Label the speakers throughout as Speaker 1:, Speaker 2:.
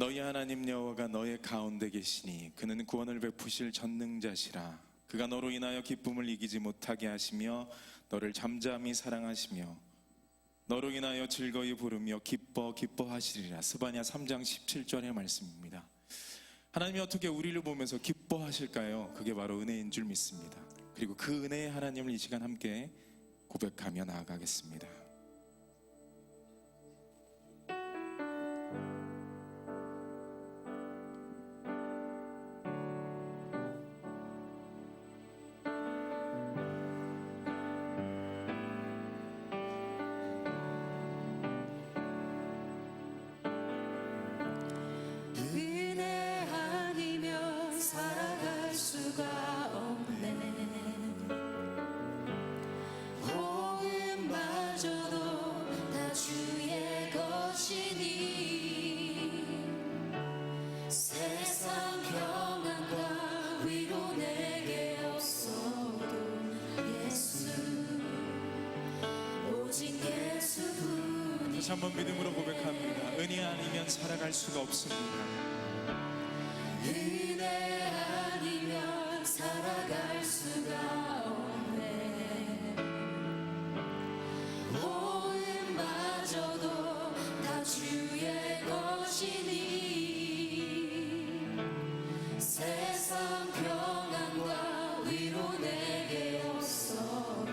Speaker 1: 너희 하나님 여호와가 너의 가운데 계시니 그는 구원을 베푸실 전능자시라. 그가 너로 인하여 기쁨을 이기지 못하게 하시며 너를 잠잠히 사랑하시며 너로 인하여 즐거이 부르며 기뻐하시리라. 스바냐 3장 17절의 말씀입니다. 하나님이 어떻게 우리를 보면서 기뻐하실까요? 그게 바로 은혜인 줄 믿습니다. 그리고 그 은혜의 하나님을 이 시간 함께 고백하며 나아가겠습니다.
Speaker 2: 은혜 아니면 살아갈 수가 없네. 호흡마저도 다 주의 것이니 세상 평안과 위로 내게 없어도 예수, 오직 예수뿐이네.
Speaker 1: 다시 한번 믿음으로 고백합니다. 은혜 아니면 살아갈 수가 없습니다.
Speaker 2: 은혜 아니면 살아갈 수가 없네. 호흡마저도 다 주의 것이니 세상 평안과 위로 내게 없어도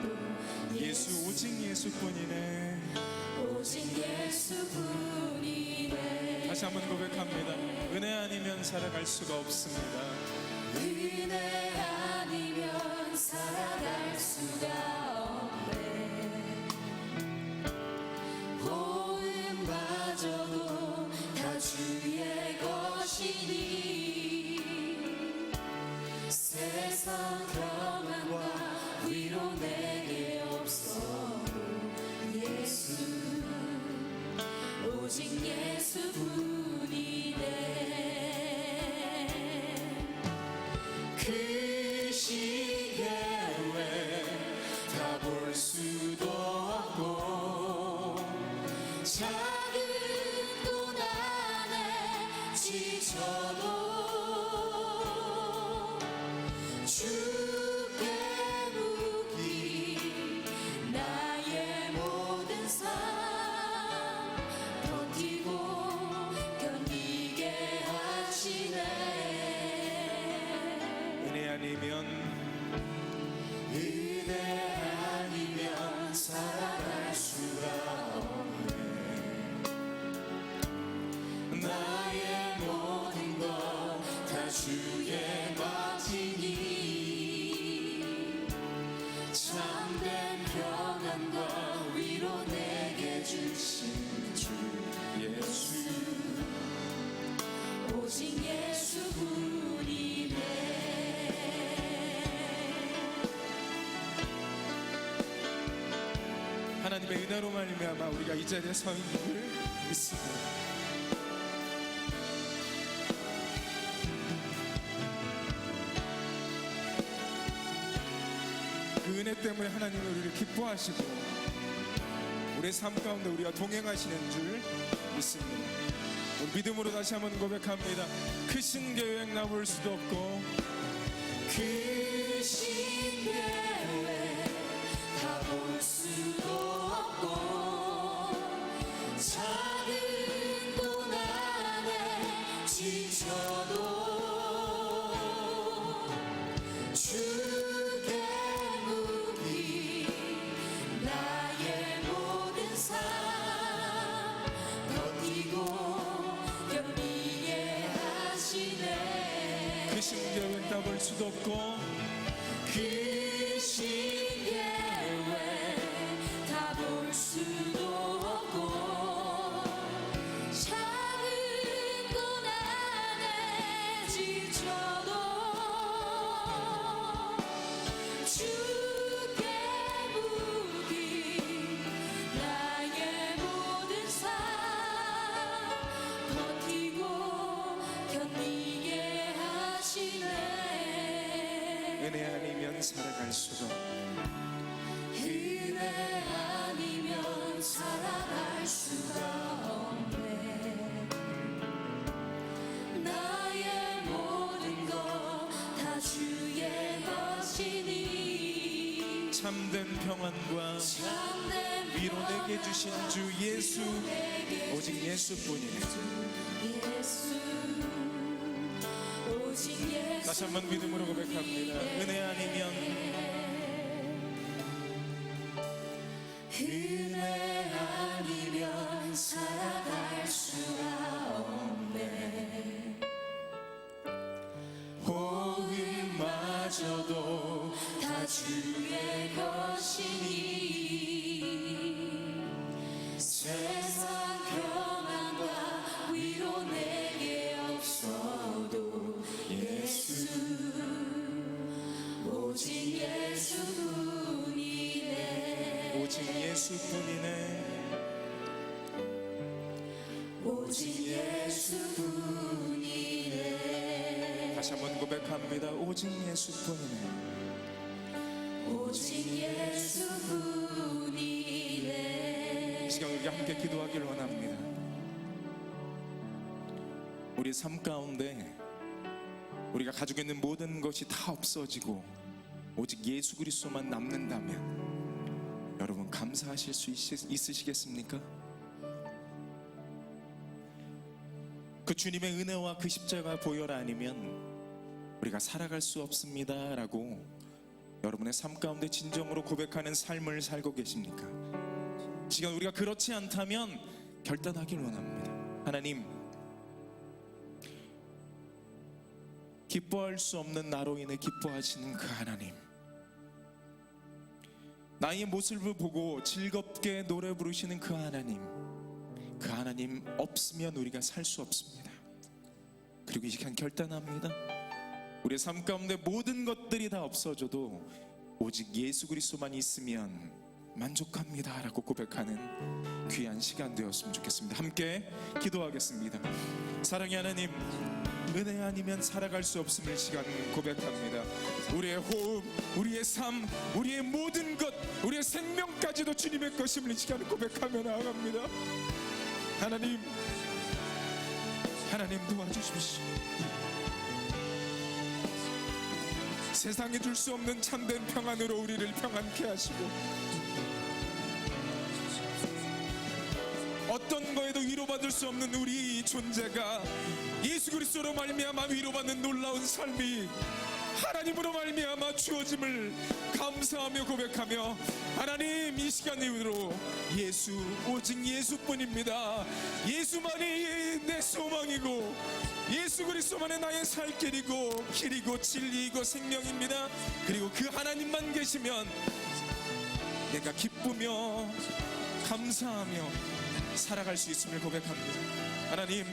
Speaker 1: 예수, 오직 예수뿐이네.
Speaker 2: 오직 예수뿐이네.
Speaker 1: 다시 한번 고백합니다. 은혜 아니면 살아갈 수가 없습니다.
Speaker 2: 은혜 아니면 살아갈 수가 없네. 호흡마저도 다 주의 것이니 세상 평안과 위로 내게 없어도 예수, 오직 예수뿐이네. 그 시계 왜 다 볼 수도 없고 작은 돈 안에 지쳐도 주께 묻기 나의 모든 삶 버티고 견디게 하시네.
Speaker 1: 은혜 아니면
Speaker 2: 살아갈 수가 없네. 나의 모든 것 다 주에 맡기니 참된 평안과 위로 내게 주신 주
Speaker 1: 예수.
Speaker 2: 오직 예수뿐이네.
Speaker 1: 하나님의 은혜로 말미암아 우리가 이 자리에 서 있는 줄 믿습니다. 그 은혜 때문에 하나님은 우리를 기뻐하시고 우리의 삶 가운데 우리와 동행하시는 줄 믿습니다. 우리 믿음으로 다시 한번 고백합니다. 크신 계획 나볼 수도 없고
Speaker 2: 크신 계획 다 볼 수도 없고 작은 돈 안에 지쳐도 주께 묻기 나의 모든 삶 버티고 견디게 하시네.
Speaker 1: 크신 계획 다 볼 수도 없고
Speaker 2: 크신 계획 다 볼 수도 없고 작은 돈 안에 지쳐도 주께 묻기 나의 모든 삶 버티고 견디게 하시네.
Speaker 1: 참된 평안과
Speaker 2: 참된
Speaker 1: 위로 내게 주신 주 예수,
Speaker 2: 내게
Speaker 1: 오직 예수뿐이네.
Speaker 2: 예수 오직 예수
Speaker 1: 다시 한번 믿음으로 고백합니다. 은혜 아니면
Speaker 2: 은혜 아니면 살아갈 수가 없네
Speaker 1: 호흡마저도
Speaker 2: 다 주의 것이니 세상 평안과 위로 내게 없어도 예수 오직 예수뿐이네
Speaker 1: 오직 예수뿐이네.
Speaker 2: 오직 예수뿐이네
Speaker 1: 다시 한번 고백합니다. 오직 예수뿐이네.
Speaker 2: 오직 예수뿐이네
Speaker 1: 이 시간 우리 함께 기도하기를 원합니다. 우리 삶 가운데 우리가 가지고 있는 모든 것이 다 없어지고 오직 예수 그리스도만 남는다면 여러분 감사하실 수 있으시겠습니까? 그 주님의 은혜와 그 십자가 보혈 아니면 우리가 살아갈 수 없습니다 라고 여러분의 삶 가운데 진정으로 고백하는 삶을 살고 계십니까? 지금 우리가 그렇지 않다면 결단하길 원합니다. 하나님, 기뻐할 수 없는 나로 인해 기뻐하시는 그 하나님, 나의 모습을 보고 즐겁게 노래 부르시는 그 하나님, 그 하나님 없으면 우리가 살 수 없습니다. 그리고 이 시간 결단합니다. 우리의 삶 가운데 모든 것들이 다 없어져도 오직 예수 그리스도만 있으면 만족합니다 라고 고백하는 귀한 시간 되었으면 좋겠습니다. 함께 기도하겠습니다. 사랑의 하나님, 은혜 아니면 살아갈 수 없음을 이 시간 고백합니다. 우리의 호흡, 우리의 삶, 우리의 모든 것, 우리의 생명까지도 주님의 것임을 이 시간 고백하며 나아갑니다. 하나님, 하나님 도와주십시오. 세상에 줄 수 없는 참된 평안으로 우리를 평안케 하시고 어떤 거에도 위로받을 수 없는 우리 존재가 예수 그리스도로 말미암아 위로받는 놀라운 삶이 하나님으로 말미암아 주어짐을 감사하며 고백하며, 하나님 이 시간 이후로 예수, 오직 예수뿐입니다. 예수만이 내 소망이고 예수 그리스도만이 나의 살 길이고 진리이고 생명입니다. 그리고 그 하나님만 계시면 내가 기쁘며 감사하며 살아갈 수 있음을 고백합니다. 하나님,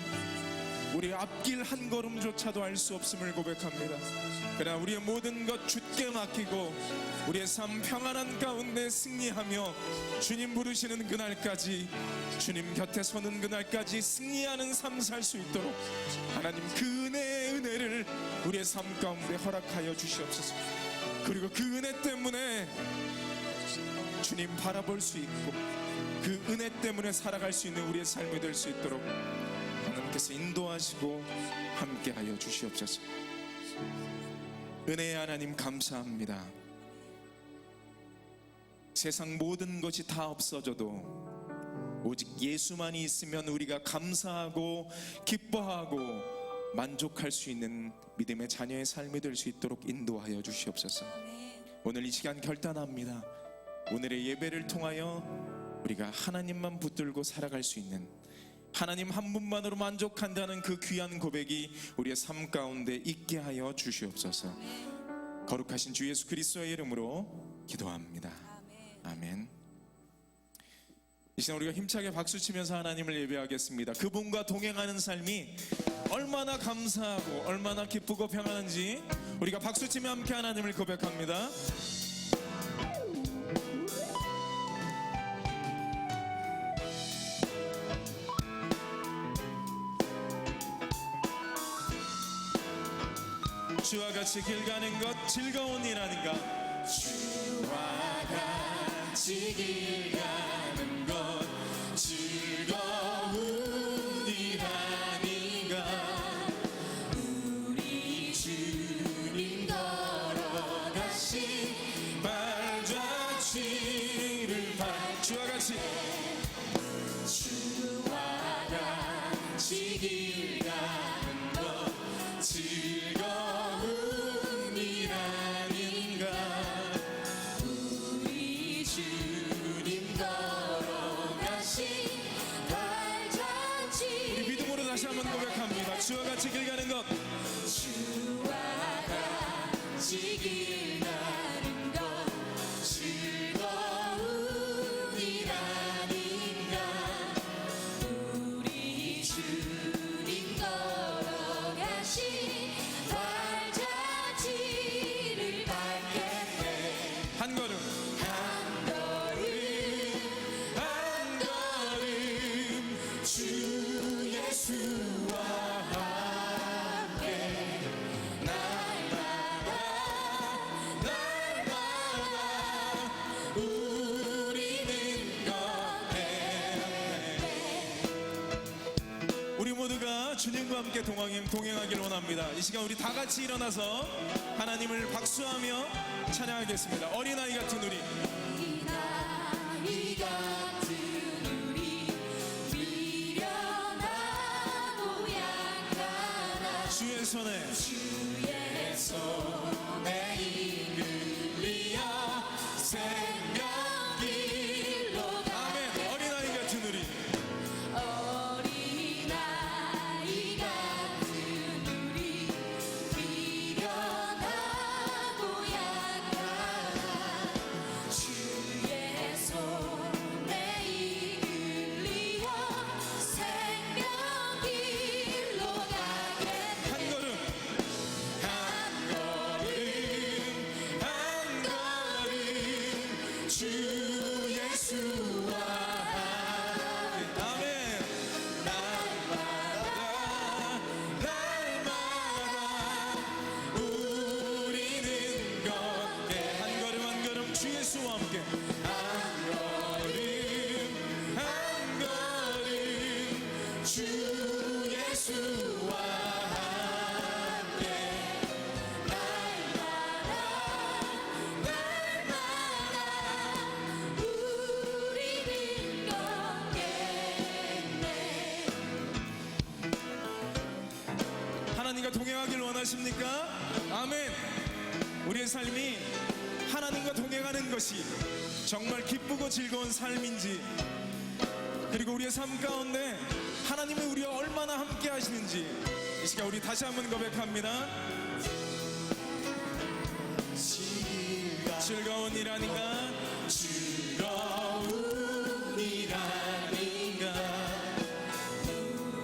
Speaker 1: 우리 앞길 한 걸음조차도 알 수 없음을 고백합니다. 그러나 우리의 모든 것 주께 맡기고 우리의 삶 평안한 가운데 승리하며 주님 부르시는 그날까지, 주님 곁에 서는 그날까지 승리하는 삶 살 수 있도록 하나님 그 은혜를 우리의 삶 가운데 허락하여 주시옵소서. 그리고 그 은혜 때문에 주님 바라볼 수 있고 그 은혜 때문에 살아갈 수 있는 우리의 삶이 될 수 있도록 하나님께서 인도하시고 함께하여 주시옵소서. 은혜의 하나님 감사합니다. 세상 모든 것이 다 없어져도 오직 예수만이 있으면 우리가 감사하고 기뻐하고 만족할 수 있는 믿음의 자녀의 삶이 될 수 있도록 인도하여 주시옵소서. 오늘 이 시간 결단합니다. 오늘의 예배를 통하여 우리가 하나님만 붙들고 살아갈 수 있는, 하나님 한 분만으로 만족한다는 그 귀한 고백이 우리의 삶 가운데 있게 하여 주시옵소서. 거룩하신 주 예수 그리스도의 이름으로 기도합니다. 아멘. 이 시간 우리가 힘차게 박수치면서 하나님을 예배하겠습니다. 그분과 동행하는 삶이 얼마나 감사하고 얼마나 기쁘고 평안한지 우리가 박수치며 함께 하나님을 고백합니다. 주와 같이 길 가는 것 즐거운 일 아닌가? 주와 같이 길 가는 것 즐거운 일 아닌가?
Speaker 2: 우리 주님 걸어가신
Speaker 1: 발자국 같이 길 가는 것.
Speaker 2: 주와 같이 길 가는 것 즐거움이라는가 우리 주님 걸어가신 발자취를 밟겠네
Speaker 1: 한 걸음
Speaker 2: 한 걸음 한 걸음 주 예수와 함께 날마다 우리는 걷네.
Speaker 1: 우리 모두가 주님과 함께 동행하기를 원합니다. 이 시간 우리 다 같이 일어나서 하나님을 박수하며 찬양하겠습니다. 어린아이 같은 우리.
Speaker 2: 어린아이 같은 우리 미련하고 약하나
Speaker 1: 주의 손에
Speaker 2: 주의 손에 이끌리어 생명길로
Speaker 1: 아멘. 어린아이 같은 우리.
Speaker 2: 어린아이 같은 우리 미련하고 약하나 주의 손에 이끌리어 생명길로 가겠네
Speaker 1: 한 걸음
Speaker 2: 한 걸음 한 걸음 주 예수와
Speaker 1: 아멘. 날마다 우리는 걷게. 한 걸음 한 걸음 주 예수와 함께. 한 걸음 주 예수와 함께.
Speaker 2: 우리는 걷겠네
Speaker 1: 하나님과 동행하길 원하십니까? 아멘. 우리의 삶이 하나님과 동행하는 것이 정말 기쁘고 즐거운 삶인지, 그리고 우리의 삶 가운데 하나님이 우리와 얼마나 함께 하시는지 이 시간 우리 다시 한번 고백합니다. 즐거운 일 아닌가? 즐거운 일 아닌가?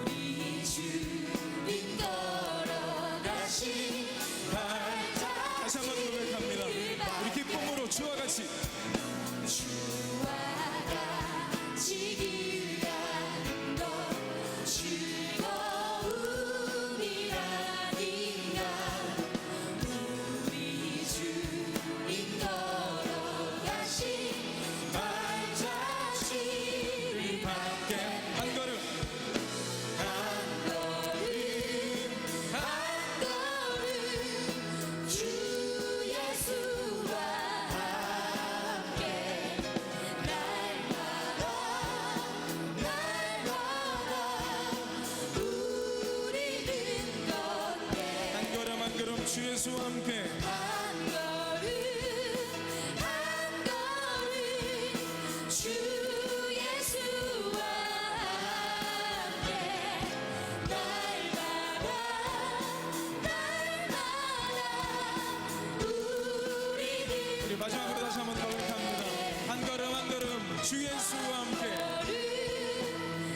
Speaker 2: 우리 주님 걸어가신
Speaker 1: 다시 한번 고백합니다. 우리 기쁨으로 주와 같이.
Speaker 2: 주와 같이 길 가는 것 즐거움이라는가 우리 주님 걸어가신 발자취를 밟게
Speaker 1: 한 걸음
Speaker 2: 한 걸음 한 걸음 주 예수와 함께 날마다 우리는 걷게
Speaker 1: 한 걸음 한 걸음 주 예수와 함께.
Speaker 2: 한 걸음 한 걸음 주 예수와 함께 날마다 우리는
Speaker 1: 우리 마지막으로 다시 한번 고백합니다. 한 걸음 한 걸음 주 예수와 함께.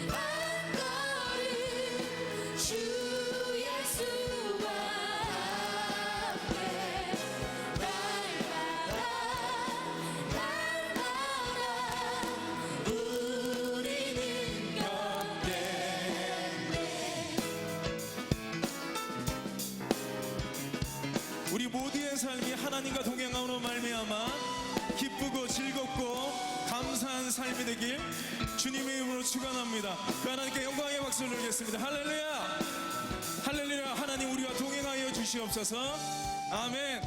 Speaker 2: 한 걸음 주 예수와 함께 날마다 우리는 걷겠네
Speaker 1: 우리 모두의 삶이 하나님과 동행함으로 말미암아 기쁘고 즐겁고 감사한 삶이 되길 주님의 이름으로 축원합니다. 그 하나님께 영광의 박수를 드리겠습니다. 할렐루야. 할렐루야. 하나님 우리와 동행하여 주시옵소서. 아멘.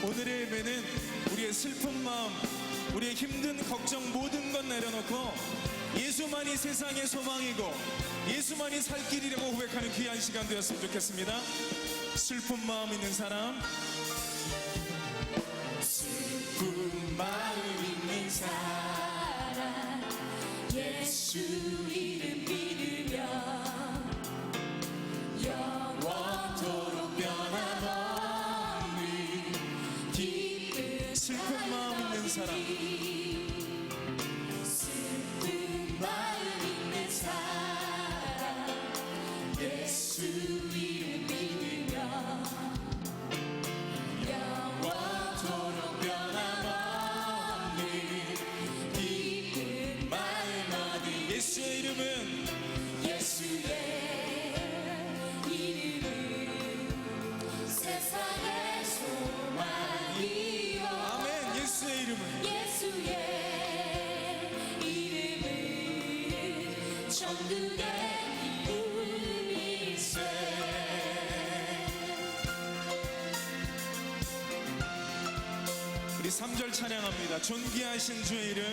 Speaker 1: 오늘의 예배는 우리의 슬픈 마음, 우리의 힘든 걱정 모든 것 내려놓고 예수만이 세상의 소망이고 예수만이 살 길이라고 고백하는 귀한 시간 되었으면 좋겠습니다. 슬픈 마음 있는 사람,
Speaker 2: 슬픈 마음 있는 사람 예수 이름 믿으며 영원토록 변함없는 기쁜
Speaker 1: 슬픈 마음 있는 사람,
Speaker 2: 슬픈 마음 있는 사람 예수 이름 믿으며 영원토록 변함없는 기쁜 마음 얻으리.
Speaker 1: 예수의 이름은
Speaker 2: 예수의 이름은 세상의 소망이요.
Speaker 1: 아멘. 예수의 이름은
Speaker 2: 예수의 이름은 천국의 기쁨일세.
Speaker 1: 우리 3절 찬양합니다. 존귀하신 주의 이름,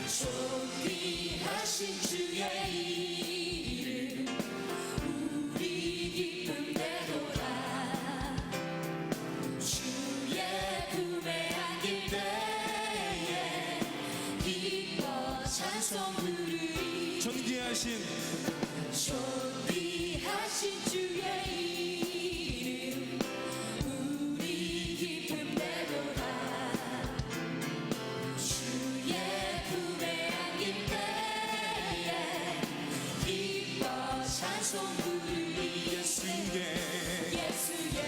Speaker 2: 존귀하신 주의 이름 우리 기쁨 되도다. 주의 품에 안길 때에 기뻐 찬송 부르리.
Speaker 1: 존귀하신
Speaker 2: 존귀하신 주의 이름 우리 기쁨 되도다. 주의 품에 안길 때에 기뻐 찬송 부르리.
Speaker 1: 예수의
Speaker 2: 예수의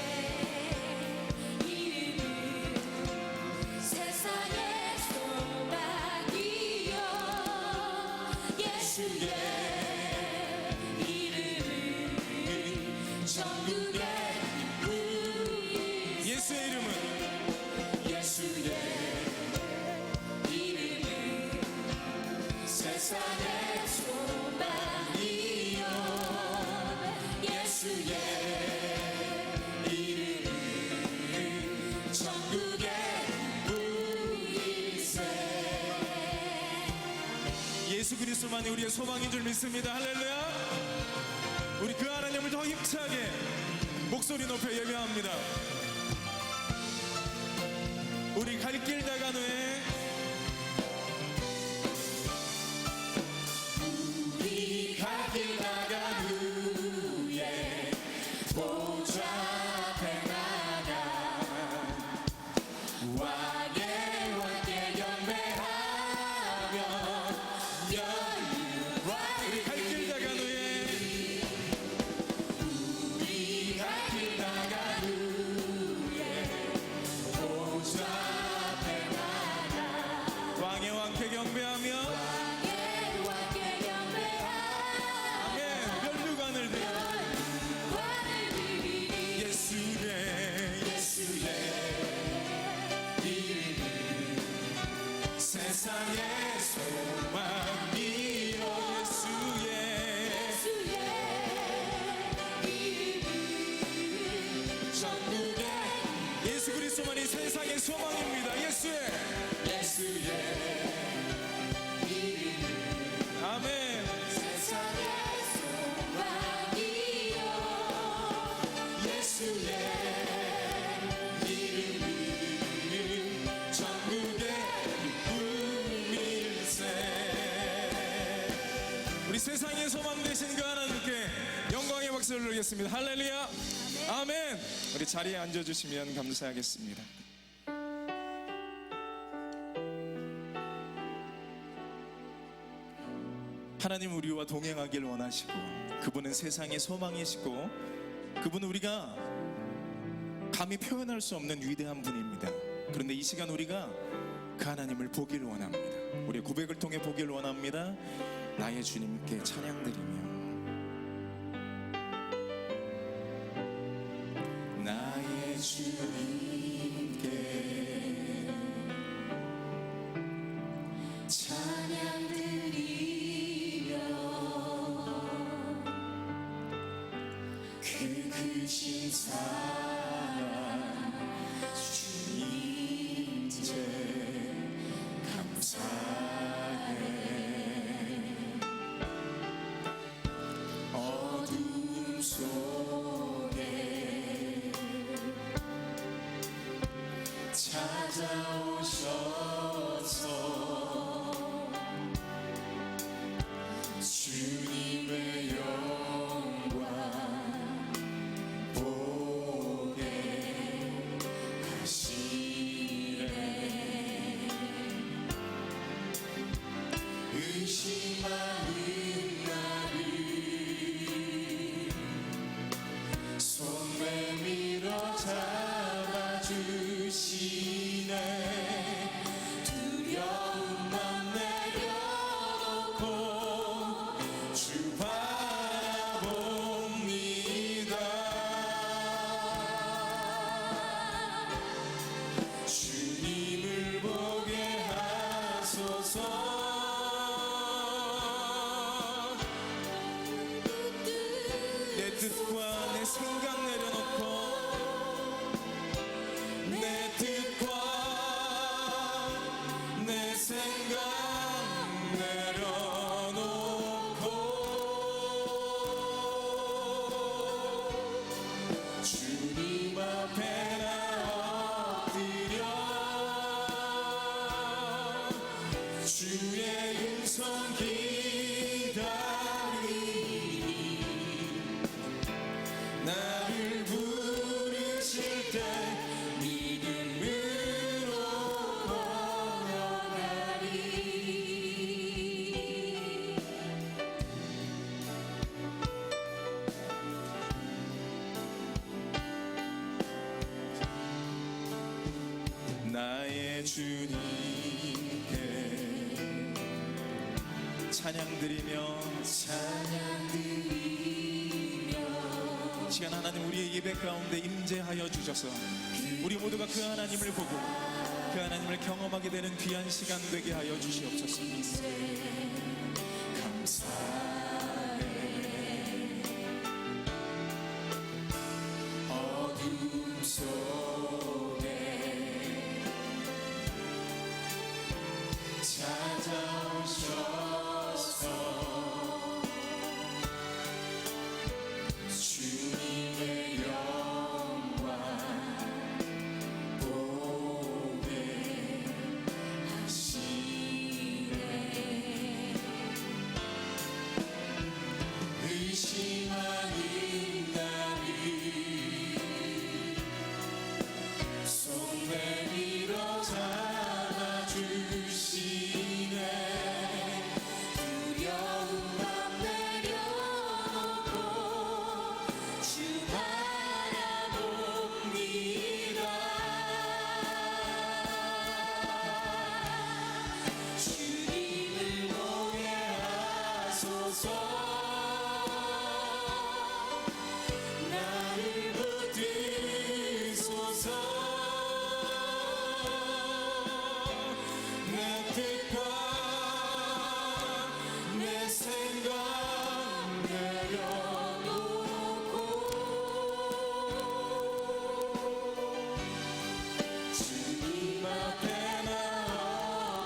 Speaker 2: 이름은 세상의 소망이요. 예수의 이름은 천국의 기쁨이.
Speaker 1: 예수의 이름은
Speaker 2: 예수의 이름은 세상의 소망이요. 예수의 이름은 천국의 기쁨일세.
Speaker 1: 예수 그리스도만이 우리의 소망인 줄 믿습니다. 할렐루야. 우리 그 하나님을 더 힘차게 목소리 높여 예배합니다. 우리 갈 길 다간 후에
Speaker 2: 우리 갈 길 나간 후에 보좌 앞에 나가 왕의 왕께 경배하며 영광을.
Speaker 1: 우리 갈 길 다간 후에
Speaker 2: 우리 갈 길 나간 후에 보좌 앞에 나가
Speaker 1: 왕의 왕께 경배하며
Speaker 2: 왕의 왕께 경배하며
Speaker 1: 아멘. 멸류관을 들고
Speaker 2: 영광을 드리리.
Speaker 1: 예수의
Speaker 2: 이름은
Speaker 1: 세상의 소망이요. 예수의
Speaker 2: 예수의 이름은 천국의.
Speaker 1: 예수 그리스도만이 세상의 소망입니다. 예수의
Speaker 2: 이름은
Speaker 1: 아멘.
Speaker 2: 세상의 소망이요. 예수의 이름은
Speaker 1: 전국의 기쁨일세. 우리 세상의 소망 되신 그 하나님께 영광의 박수를 드리겠습니다. 할렐루야. 아멘. 우리 자리에 앉아주시면 감사하겠습니다. 하나님 우리와 동행하길 원하시고 그분은 세상의 소망이시고 그분은 우리가 감히 표현할 수 없는 위대한 분입니다. 그런데 이 시간 우리가 그 하나님을 보길 원합니다. 우리의 고백을 통해 보길 원합니다. 나의 주님께 찬양드리며 나의 주님께
Speaker 2: 찬양드리며 그 크신 사랑 주님께 감사해. 주시네 두려움만 내려놓고 주 바라봅니다 주님을 보게 하소서
Speaker 1: 내 뜻과 내 생각 내려놓고
Speaker 2: 내 뜻과 내 생각 내려놓고 주님 앞에 나 엎드려 주의 음성 기다리니 나를 부르실 때 믿음으로 걸어가리
Speaker 1: 나의 주님께 찬양드리며 시간 하나님 우리의 예배 가운데 임재하여 주셔서 우리 모두가 그 하나님을 보고 그 하나님을 경험하게 되는 귀한 시간 되게 하여 주시옵소서.
Speaker 2: 어둠 속에 찾아오셔서 주님의 영광 보게 하시네 의심하는 나를 손 내밀어 잡아주시네 두려움만 내려놓고 주 바라봅니다 주님을 보게 하소서 나를 붙드소서 내 뜻과 내 생각 내려놓고 주님 앞에 나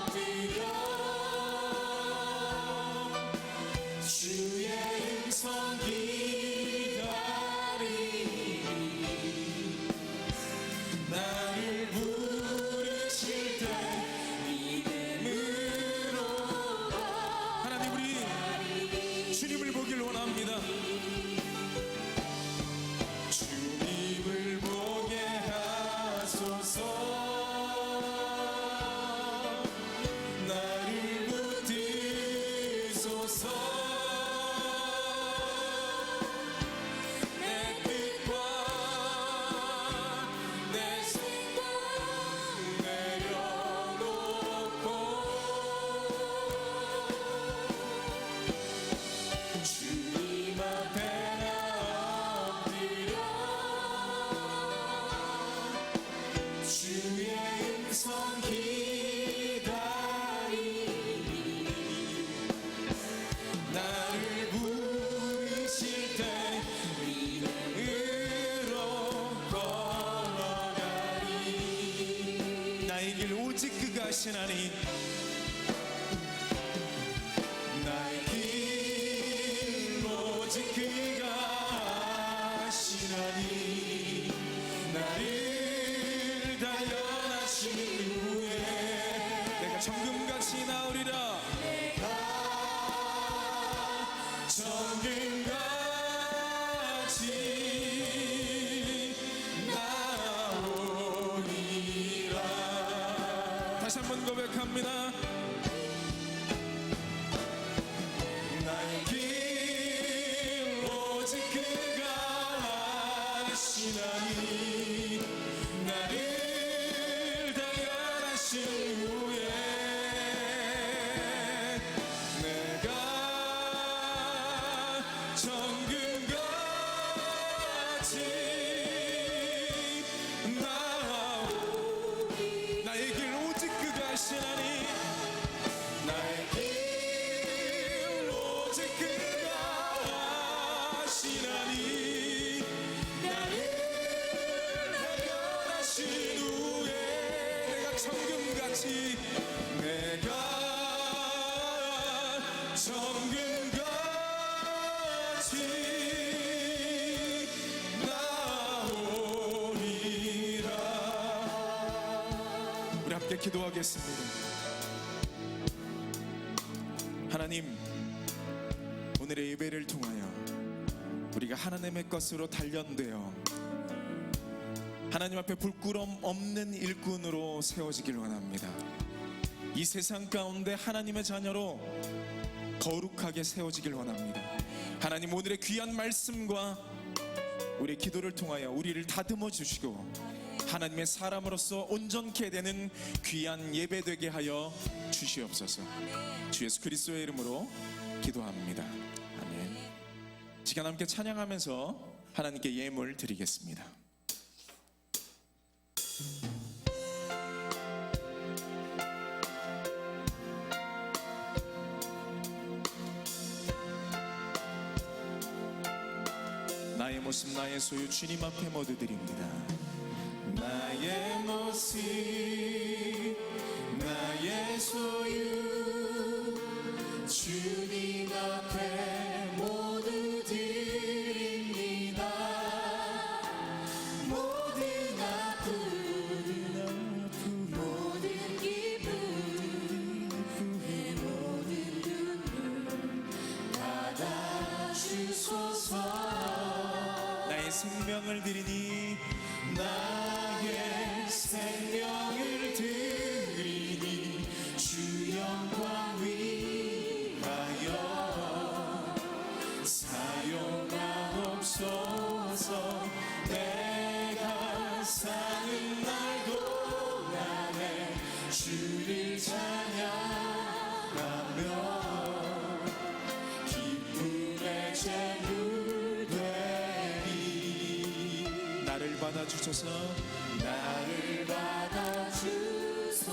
Speaker 2: 엎드려 주의 음성 기다리니 나를 부르실 때 믿음으로
Speaker 1: 하나님 우리 주님을 보길 원합니다.
Speaker 2: 주님을 보게 하소서 나를 붙드소서 내 뜻과 내 생각 내려놓고 주님 앞에 나 엎드려 주의 음성 기다리니 나를 부르실 때 믿음으로 걸어가리
Speaker 1: 나의 길 오직 그가 하시나니
Speaker 2: 나의 길 오직 그가 하시나니 나를 단련하신 후에
Speaker 1: 내가 정금같이 나오리라.
Speaker 2: 내가 정금같이 나오리라
Speaker 1: 다시 한번 고백합니다.
Speaker 2: 나의 길 오직 그가 하시나니 나를
Speaker 1: 나의 길 오직 그가 하시나니 나의 길 오직 그가 하시나니 나를 발견하신 후에 내가 정금같이 내가 정금같이 나오리라. 우리 함께 기도하겠습니다. 하나님, 오늘의 예배를 통하여 우리가 하나님의 것으로 단련되어 하나님 앞에 부끄럼 없는 일꾼으로 세워지길 원합니다. 이 세상 가운데 하나님의 자녀로 거룩하게 세워지길 원합니다. 하나님, 오늘의 귀한 말씀과 우리의 기도를 통하여 우리를 다듬어 주시고 하나님의 사람으로서 온전케 되는 귀한 예배 되게 하여 주시옵소서. 주 예수 그리스도의 이름으로 기도합니다. 아멘. 시간 함께 찬양하면서 하나님께 예물 드리겠습니다. 나의 모습 나의 소유 주님 앞에 모두 드립니다. 나의 모습 나의 소유 주님 앞에 모두 드립니다. 모든 아픔 모든 기쁨 모든 눈물 받아주소서. 나의 생명을 드리니 나의 생명을 드리니 주 영광 위하여 사용하옵소서. 내가 사는 날 동안에 주를 찬양하며 기쁨의 제물 되리. 나를 받아주소서. 나를 받아주소서.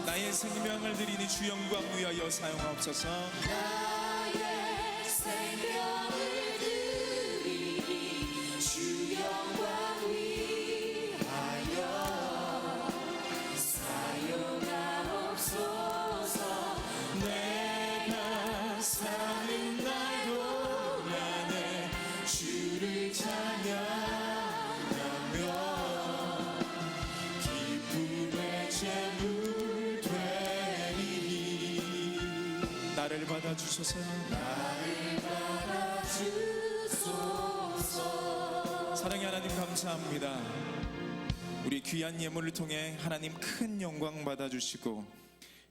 Speaker 1: 나의 생명을 드리니 주 영광 위하여 사용하옵소서. 나의 생명을 드리니 주 영광 위하여 사용하옵소서. 내가 사는 날 동안에 주를 찬양하며 기쁨의 제물 되리. 나를 받아주소서. 나를 받아주소서. 사랑의 하나님 감사합니다. 우리 귀한 예물을 통해 하나님 큰 영광 받아주시고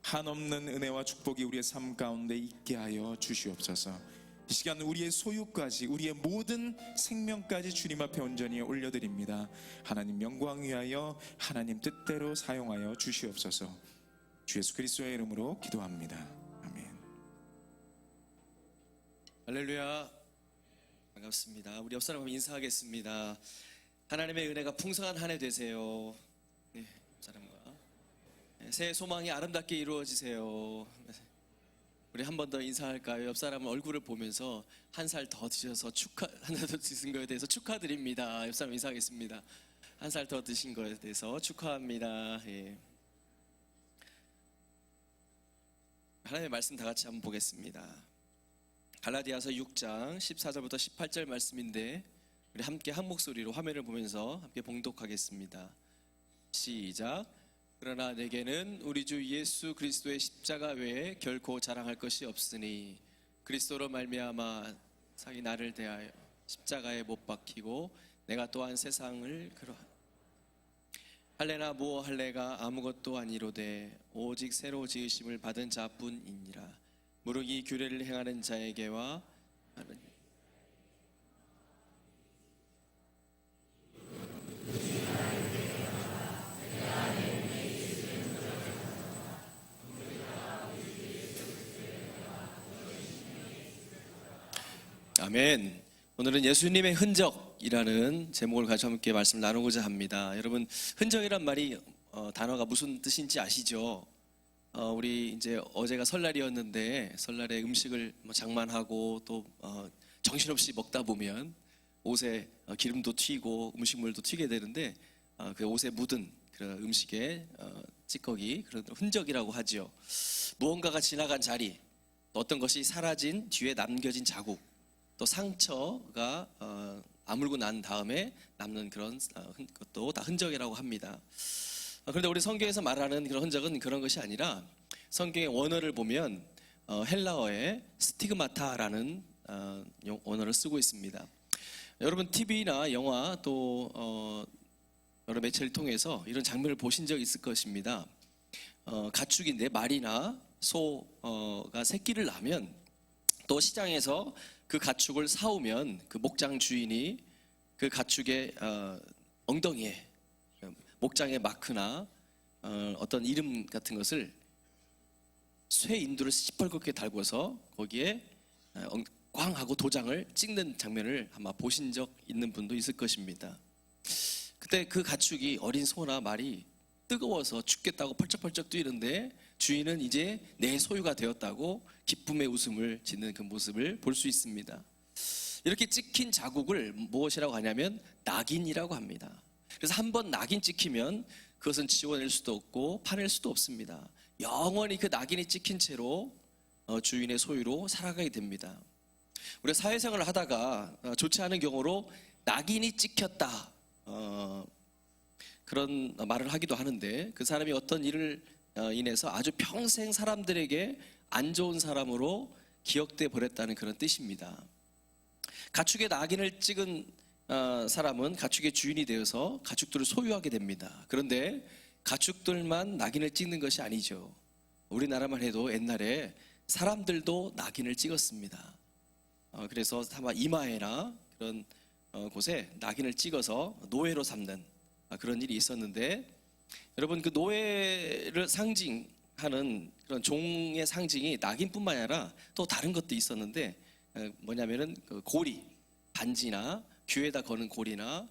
Speaker 1: 한없는 은혜와 축복이 우리의 삶 가운데 있게 하여 주시옵소서. 이 시간 우리의 소유까지 우리의 모든 생명까지 주님 앞에 온전히 올려드립니다. 하나님 영광 위하여 하나님 뜻대로 사용하여 주시옵소서. 주 예수 그리스도의 이름으로 기도합니다. 아멘.
Speaker 3: 할렐루야. 반갑습니다. 우리 옆 사람 인사하겠습니다. 하나님의 은혜가 풍성한 한 해 되세요. 네, 옆 사람과 새해 소망이 아름답게 이루어지세요. 우리 한 번 더 인사할까요? 옆 사람 얼굴을 보면서 한 살 더 드셔서 한 살 더 드신 거에 대해서 축하드립니다. 옆 사람 인사하겠습니다. 한 살 더 드신 거에 대해서 축하합니다. 예. 하나님의 말씀 다 같이 한번 보겠습니다. 갈라디아서 6장 14절부터 18절 말씀인데 우리 함께 한 목소리로 화면을 보면서 함께 봉독하겠습니다. 시작. 그러나 내게는 우리 주 예수 그리스도의 십자가 외에 결코 자랑할 것이 없으니 그리스도로 말미암아 상이 나를 대하여 십자가에 못 박히고 내가 또한 세상을 할례나 무할례가 아무것도 아니로되 오직 새로 지으심을 받은 자뿐이니라. 무릇 이 규례를 행하는 자에게와 아멘. 오늘은 예수님의 흔적, 흔적이라는 제목을 가지고 함께 말씀을 나누고자 합니다. 여러분, 흔적이란 말이 단어가 무슨 뜻인지 아시죠? 우리 이제 어제가 설날이었는데 설날에 음식을 장만하고 또 정신없이 먹다 보면 옷에 기름도 튀고 음식물도 튀게 되는데 그 옷에 묻은 그런 음식의 찌꺼기, 그런 흔적이라고 하죠. 무언가가 지나간 자리, 또 어떤 것이 사라진 뒤에 남겨진 자국, 또 상처가 아물고 난 다음에 남는 그런 것도 다 흔적이라고 합니다. 그런데 우리 성경에서 말하는 그런 흔적은 그런 것이 아니라 성경의 원어를 보면 헬라어의 스티그마타라는 원어를 쓰고 있습니다. 여러분 TV나 영화 또 여러 매체를 통해서 이런 장면을 보신 적 있을 것입니다. 가축인데 말이나 소가 새끼를 낳으면 또 시장에서 그 가축을 사오면 그 목장 주인이 그 가축의 엉덩이에 목장의 마크나 어떤 이름 같은 것을 쇠 인두를 시뻘겋게 달고서 거기에 꽝 하고 도장을 찍는 장면을 아마 보신 적 있는 분도 있을 것입니다. 그때 그 가축이 어린 소나 말이 뜨거워서 죽겠다고 펄쩍펄쩍 뛰는데 주인은 이제 내 소유가 되었다고 기쁨의 웃음을 짓는 그 모습을 볼 수 있습니다. 이렇게 찍힌 자국을 무엇이라고 하냐면 낙인이라고 합니다. 그래서 한번 낙인 찍히면 그것은 지워낼 수도 없고 파낼 수도 없습니다. 영원히 그 낙인이 찍힌 채로 주인의 소유로 살아가게 됩니다. 우리가 사회생활을 하다가 좋지 않은 경우로 낙인이 찍혔다 그런 말을 하기도 하는데 그 사람이 어떤 일을 인해서 아주 평생 사람들에게 안 좋은 사람으로 기억돼 버렸다는 그런 뜻입니다. 가축의 낙인을 찍은 사람은 가축의 주인이 되어서 가축들을 소유하게 됩니다. 그런데 가축들만 낙인을 찍는 것이 아니죠. 우리나라만 해도 옛날에 사람들도 낙인을 찍었습니다. 그래서 아마 이마에나 그런 곳에 낙인을 찍어서 노예로 삼는 그런 일이 있었는데 여러분 그 노예를 상징하는 그런 종의 상징이 낙인뿐만 아니라 또 다른 것도 있었는데 뭐냐면은 그 고리, 반지나 귀에다 거는 고리나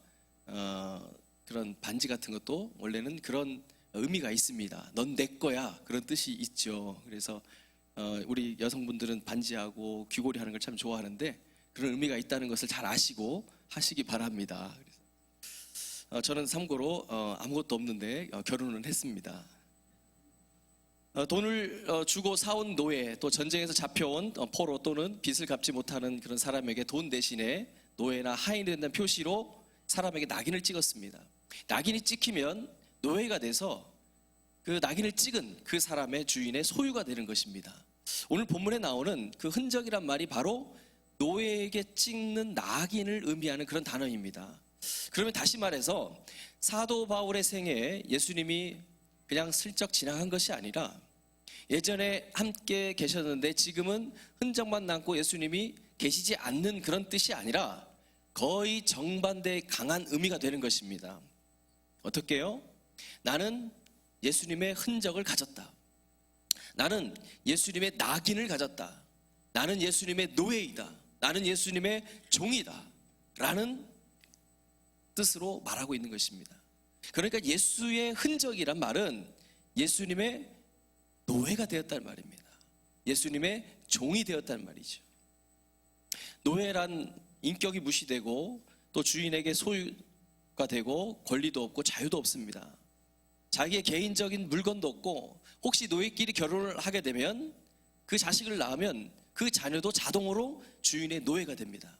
Speaker 3: 그런 반지 같은 것도 원래는 그런 의미가 있습니다. 넌 내 거야 그런 뜻이 있죠. 그래서 우리 여성분들은 반지하고 귀고리 하는 걸 참 좋아하는데 그런 의미가 있다는 것을 잘 아시고 하시기 바랍니다. 저는 참고로 아무것도 없는데 결혼을 했습니다. 돈을 주고 사온 노예, 또 전쟁에서 잡혀온 포로 또는 빚을 갚지 못하는 그런 사람에게 돈 대신에 노예나 하인이 된다는 표시로 사람에게 낙인을 찍었습니다. 낙인이 찍히면 노예가 돼서 그 낙인을 찍은 그 사람의 주인의 소유가 되는 것입니다. 오늘 본문에 나오는 그 흔적이란 말이 바로 노예에게 찍는 낙인을 의미하는 그런 단어입니다. 그러면 다시 말해서 사도 바울의 생애에 예수님이 그냥 슬쩍 지나간 것이 아니라 예전에 함께 계셨는데 지금은 흔적만 남고 예수님이 계시지 않는 그런 뜻이 아니라 거의 정반대의 강한 의미가 되는 것입니다. 어떻게요? 나는 예수님의 흔적을 가졌다. 나는 예수님의 낙인을 가졌다. 나는 예수님의 노예이다. 나는 예수님의 종이다. 라는 뜻으로 말하고 있는 것입니다. 그러니까 예수의 흔적이란 말은 예수님의 노예가 되었다는 말입니다. 예수님의 종이 되었다는 말이죠. 노예란 인격이 무시되고 또 주인에게 소유가 되고 권리도 없고 자유도 없습니다. 자기의 개인적인 물건도 없고 혹시 노예끼리 결혼을 하게 되면 그 자식을 낳으면 그 자녀도 자동으로 주인의 노예가 됩니다.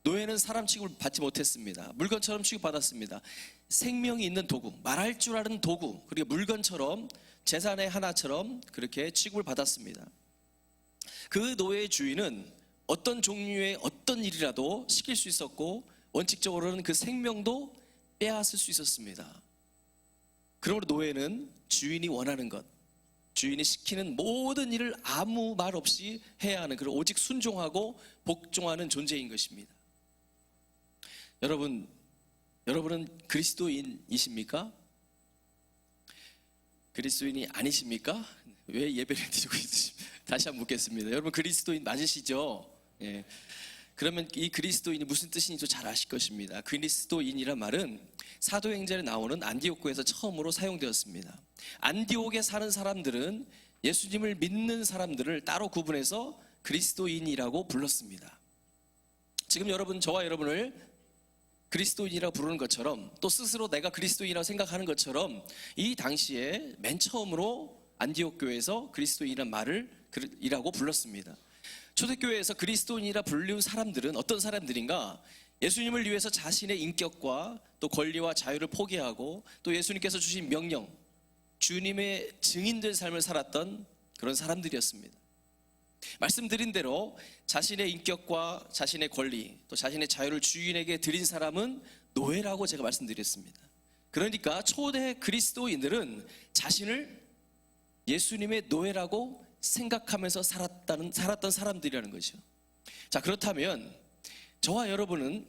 Speaker 3: 노예는 사람 취급을 받지 못했습니다. 물건처럼 취급받았습니다. 생명이 있는 도구, 말할 줄 아는 도구, 그리고 물건처럼 재산의 하나처럼 그렇게 취급을 받았습니다. 그 노예의 주인은 어떤 종류의 어떤 일이라도 시킬 수 있었고 원칙적으로는 그 생명도 빼앗을 수 있었습니다. 그러므로 노예는 주인이 원하는 것, 주인이 시키는 모든 일을 아무 말 없이 해야 하는 그런 오직 순종하고 복종하는 존재인 것입니다. 여러분은 그리스도인이십니까? 그리스도인이 아니십니까? 왜 예배를 드리고 있으십니까? 다시 한번 묻겠습니다. 여러분 그리스도인 맞으시죠? 예. 그러면 이 그리스도인이 무슨 뜻인지 잘 아실 것입니다. 그리스도인이란 말은 사도행전에 나오는 안디옥교에서 처음으로 사용되었습니다. 안디옥에 사는 사람들은 예수님을 믿는 사람들을 따로 구분해서 그리스도인이라고 불렀습니다. 지금 저와 여러분을 그리스도인이라고 부르는 것처럼, 또 스스로 내가 그리스도인이라고 생각하는 것처럼, 이 당시에 맨 처음으로 안디옥 교회에서 그리스도인이라는 말을 이라고 불렀습니다. 초대교회에서 그리스도인이라 불리운 사람들은 어떤 사람들인가? 예수님을 위해서 자신의 인격과 또 권리와 자유를 포기하고 또 예수님께서 주신 명령, 주님의 증인된 삶을 살았던 그런 사람들이었습니다. 말씀드린 대로 자신의 인격과 자신의 권리 또 자신의 자유를 주인에게 드린 사람은 노예라고 제가 말씀드렸습니다. 그러니까 초대 그리스도인들은 자신을 예수님의 노예라고 생각하면서 살았던 사람들이라는 거죠. 자, 그렇다면 저와 여러분은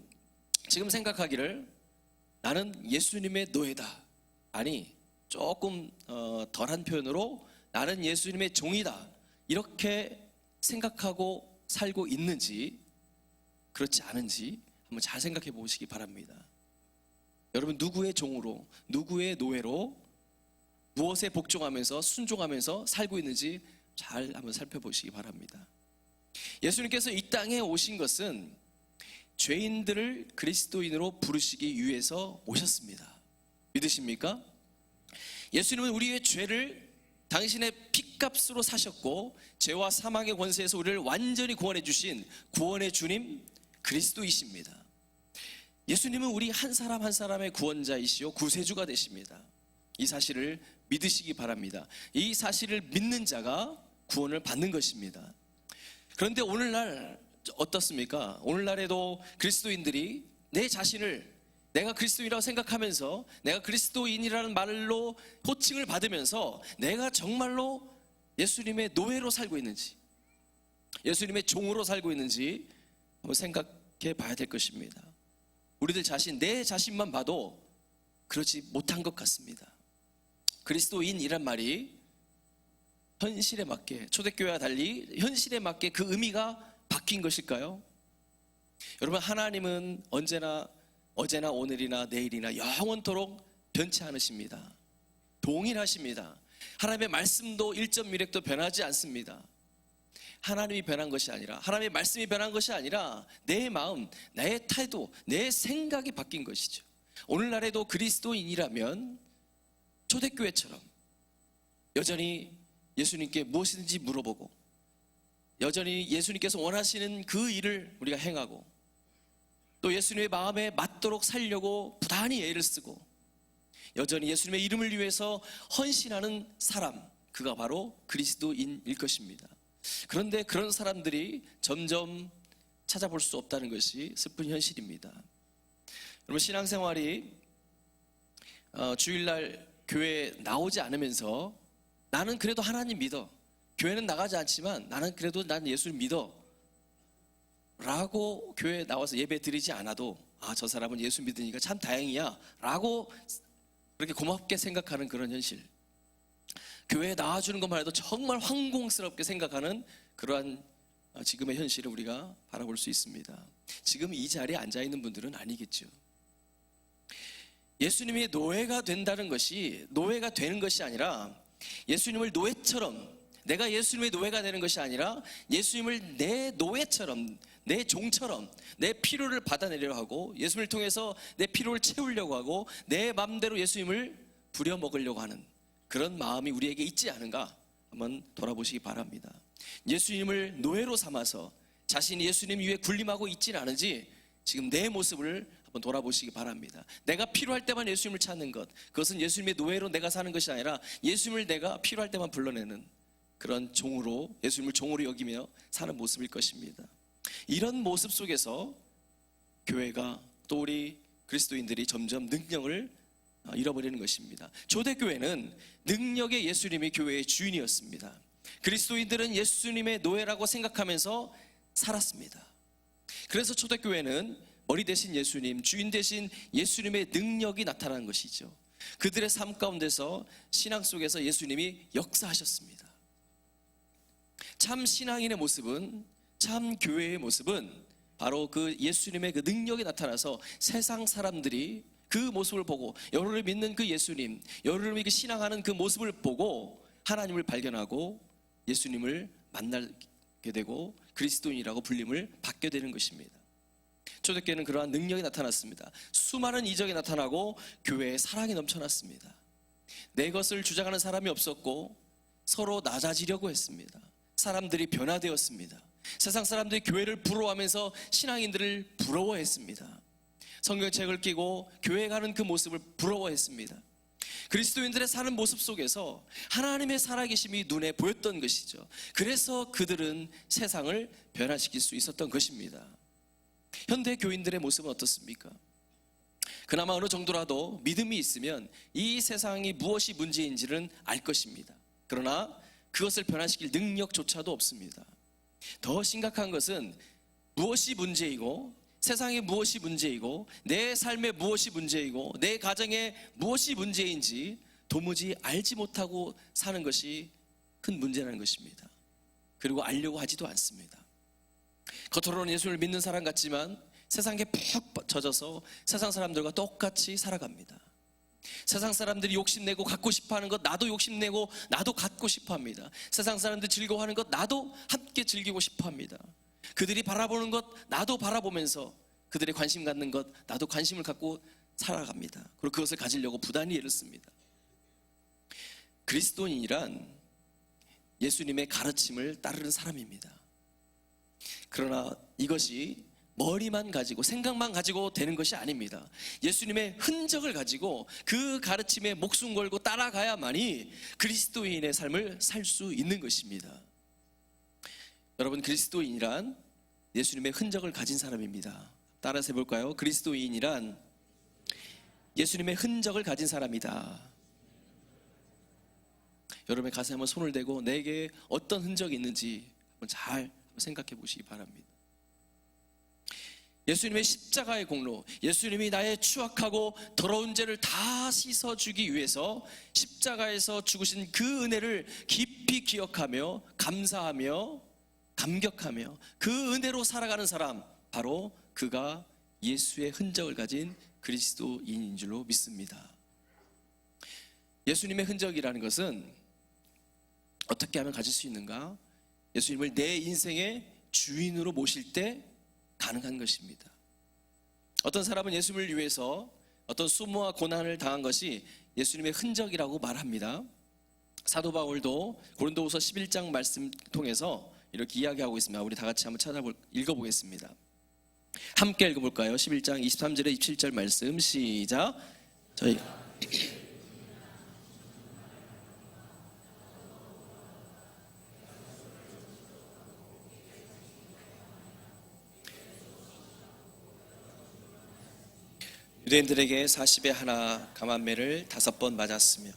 Speaker 3: 지금 생각하기를 나는 예수님의 노예다, 아니 조금 덜한 표현으로 나는 예수님의 종이다, 이렇게 생각하고 살고 있는지 그렇지 않은지 한번 잘 생각해 보시기 바랍니다. 여러분, 누구의 종으로, 누구의 노예로, 무엇에 복종하면서 순종하면서 살고 있는지 잘 한번 살펴보시기 바랍니다. 예수님께서 이 땅에 오신 것은 죄인들을 그리스도인으로 부르시기 위해서 오셨습니다. 믿으십니까? 예수님은 우리의 죄를 당신의 피값으로 사셨고 죄와 사망의 권세에서 우리를 완전히 구원해 주신 구원의 주님 그리스도이십니다. 예수님은 우리 한 사람 한 사람의 구원자이시오 구세주가 되십니다. 이 사실을 믿으시기 바랍니다. 이 사실을 믿는 자가 구원을 받는 것입니다. 그런데 오늘날 어떻습니까? 오늘날에도 그리스도인들이 내 자신을 내가 그리스도인이라고 생각하면서 내가 그리스도인이라는 말로 호칭을 받으면서 내가 정말로 예수님의 노예로 살고 있는지, 예수님의 종으로 살고 있는지 한번 생각해 봐야 될 것입니다. 우리들 자신, 내 자신만 봐도 그렇지 못한 것 같습니다. 그리스도인이란 말이 현실에 맞게, 초대교회와 달리 현실에 맞게 그 의미가 바뀐 것일까요? 여러분, 하나님은 언제나 어제나 오늘이나 내일이나 영원토록 변치 않으십니다. 동일하십니다. 하나님의 말씀도 1.1획도 변하지 않습니다. 하나님이 변한 것이 아니라, 하나님의 말씀이 변한 것이 아니라 내 마음, 내 태도, 내 생각이 바뀐 것이죠. 오늘날에도 그리스도인이라면 초대교회처럼 여전히 예수님께 무엇이든지 물어보고, 여전히 예수님께서 원하시는 그 일을 우리가 행하고, 또 예수님의 마음에 맞도록 살려고 부단히 애를 쓰고, 여전히 예수님의 이름을 위해서 헌신하는 사람, 그가 바로 그리스도인일 것입니다. 그런데 그런 사람들이 점점 찾아볼 수 없다는 것이 슬픈 현실입니다. 여러분, 신앙생활이 주일날 교회에 나오지 않으면서 나는 그래도 하나님 믿어, 교회는 나가지 않지만 나는 그래도 난 예수를 믿어 라고 교회에 나와서 예배 드리지 않아도 저 사람은 예수 믿으니까 참 다행이야 라고 그렇게 고맙게 생각하는 그런 현실, 교회에 나와주는 것만 해도 정말 황공스럽게 생각하는 그러한 지금의 현실을 우리가 바라볼 수 있습니다. 지금 이 자리에 앉아있는 분들은 아니겠죠. 예수님이 노예가 된다는 것이, 노예가 되는 것이 아니라 예수님을 노예처럼, 내가 예수님의 노예가 되는 것이 아니라 예수님을 내 노예처럼, 내 종처럼 내 필요를 받아내려고 하고, 예수님을 통해서 내 필요를 채우려고 하고, 내 마음대로 예수님을 부려먹으려고 하는 그런 마음이 우리에게 있지 않은가 한번 돌아보시기 바랍니다. 예수님을 노예로 삼아서 자신이 예수님 위에 군림하고 있지는 않은지 지금 내 모습을 한번 돌아보시기 바랍니다. 내가 필요할 때만 예수님을 찾는 것, 그것은 예수님의 노예로 내가 사는 것이 아니라 예수님을 내가 필요할 때만 불러내는 그런 종으로, 예수님을 종으로 여기며 사는 모습일 것입니다. 이런 모습 속에서 교회가, 또 우리 그리스도인들이 점점 능력을 잃어버리는 것입니다. 초대교회는 능력의 예수님이 교회의 주인이었습니다. 그리스도인들은 예수님의 노예라고 생각하면서 살았습니다. 그래서 초대교회는 머리 대신 예수님, 주인 대신 예수님의 능력이 나타나는 것이죠. 그들의 삶 가운데서, 신앙 속에서 예수님이 역사하셨습니다. 참 신앙인의 모습은, 참 교회의 모습은 바로 그 예수님의 그 능력이 나타나서 세상 사람들이 그 모습을 보고 여러분을 믿는 그 예수님, 여러분이 그 신앙하는 그 모습을 보고 하나님을 발견하고 예수님을 만나게 되고 그리스도인이라고 불림을 받게 되는 것입니다. 초대교회는 그러한 능력이 나타났습니다. 수많은 이적이 나타나고 교회에 사랑이 넘쳐났습니다. 내 것을 주장하는 사람이 없었고 서로 낮아지려고 했습니다. 사람들이 변화되었습니다. 세상 사람들이 교회를 부러워하면서 신앙인들을 부러워했습니다. 성경책을 끼고 교회 가는 그 모습을 부러워했습니다. 그리스도인들의 사는 모습 속에서 하나님의 살아계심이 눈에 보였던 것이죠. 그래서 그들은 세상을 변화시킬 수 있었던 것입니다. 현대 교인들의 모습은 어떻습니까? 그나마 어느 정도라도 믿음이 있으면 이 세상이 무엇이 문제인지는 알 것입니다. 그러나 그것을 변화시킬 능력조차도 없습니다. 더 심각한 것은 무엇이 문제이고 세상에 무엇이 문제이고 내 삶에 무엇이 문제이고 내 가정에 무엇이 문제인지 도무지 알지 못하고 사는 것이 큰 문제라는 것입니다. 그리고 알려고 하지도 않습니다. 겉으로는 예수를 믿는 사람 같지만 세상에 푹 젖어서 세상 사람들과 똑같이 살아갑니다. 세상 사람들이 욕심내고 갖고 싶어하는 것 나도 욕심내고 나도 갖고 싶어합니다. 세상 사람들이 즐거워하는 것 나도 함께 즐기고 싶어합니다. 그들이 바라보는 것 나도 바라보면서 그들의 관심 갖는 것 나도 관심을 갖고 살아갑니다. 그리고 그것을 가지려고 부단히 애를 씁니다. 그리스도인이란 예수님의 가르침을 따르는 사람입니다. 그러나 이것이 머리만 가지고 생각만 가지고 되는 것이 아닙니다. 예수님의 흔적을 가지고 그 가르침에 목숨 걸고 따라가야만이 그리스도인의 삶을 살 수 있는 것입니다. 여러분, 그리스도인이란 예수님의 흔적을 가진 사람입니다. 따라서 해볼까요? 그리스도인이란 예수님의 흔적을 가진 사람이다. 여러분의 가슴에 한번 손을 대고 내게 어떤 흔적이 있는지 한번 잘 생각해 보시기 바랍니다. 예수님의 십자가의 공로, 예수님이 나의 추악하고 더러운 죄를 다 씻어주기 위해서 십자가에서 죽으신 그 은혜를 깊이 기억하며 감사하며 감격하며 그 은혜로 살아가는 사람, 바로 그가 예수의 흔적을 가진 그리스도인인 줄로 믿습니다. 예수님의 흔적이라는 것은 어떻게 하면 가질 수 있는가? 예수님을 내 인생의 주인으로 모실 때 가능한 것입니다. 어떤 사람은 예수님을 위해서 어떤 수모와 고난을 당한 것이 예수님의 흔적이라고 말합니다. 사도 바울도 고린도후서 11장 말씀 통해서 이렇게 이야기하고 있습니다. 우리 다 같이 한번 읽어보겠습니다. 함께 읽어볼까요? 11장 23절에 27절 말씀 시작. 저희 유대인들에게 40에 하나 감한매를 5번 맞았으며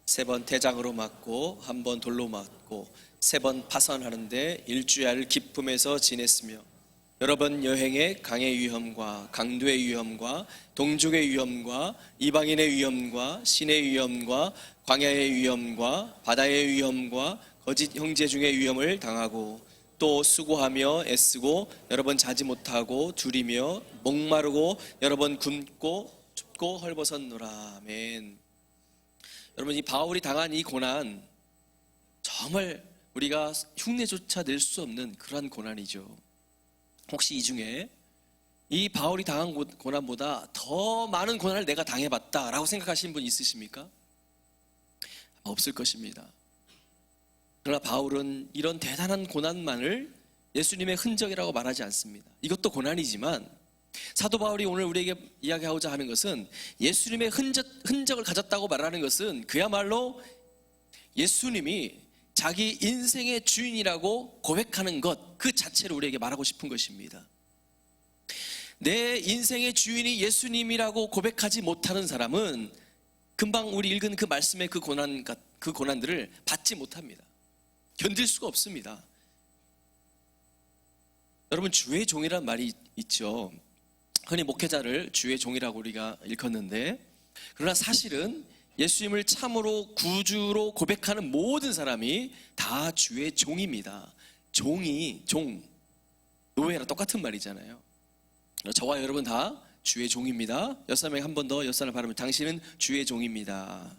Speaker 3: 3번 대장으로 맞고 1번 돌로 맞고 3번 파선하는데 일주야를 기쁨에서 지냈으며 여러 번 여행에 강의 위험과 강도의 위험과 동족의 위험과 이방인의 위험과 신의 위험과 광야의 위험과 바다의 위험과 거짓 형제 중의 위험을 당하고 또 수고하며 애쓰고 여러 번 자지 못하고 두리며 목마르고 여러 번 굶고 춥고 헐벗었노라. 아멘. 여러분, 이 바울이 당한 이 고난 정말 우리가 흉내조차 낼 수 없는 그러한 고난이죠. 혹시 이 중에 이 바울이 당한 고난보다 더 많은 고난을 내가 당해봤다라고 생각하시는 분 있으십니까? 없을 것입니다. 그러나 바울은 이런 대단한 고난만을 예수님의 흔적이라고 말하지 않습니다. 이것도 고난이지만 사도 바울이 오늘 우리에게 이야기하고자 하는 것은 예수님의 흔적을 가졌다고 말하는 것은 그야말로 예수님이 자기 인생의 주인이라고 고백하는 것 그 자체를 우리에게 말하고 싶은 것입니다. 내 인생의 주인이 예수님이라고 고백하지 못하는 사람은 금방 우리 읽은 그 말씀의 그 고난들을 받지 못합니다. 견딜 수가 없습니다. 여러분, 주의 종이라는 말이 있죠. 흔히 목회자를 주의 종이라고 우리가 일컫는데, 그러나 사실은 예수님을 참으로 구주로 고백하는 모든 사람이 다 주의 종입니다. 종, 노예랑 똑같은 말이잖아요. 저와 여러분 다 주의 종입니다. 옆 사람에게 한 번 더 옆 사람 바라면 당신은 주의 종입니다.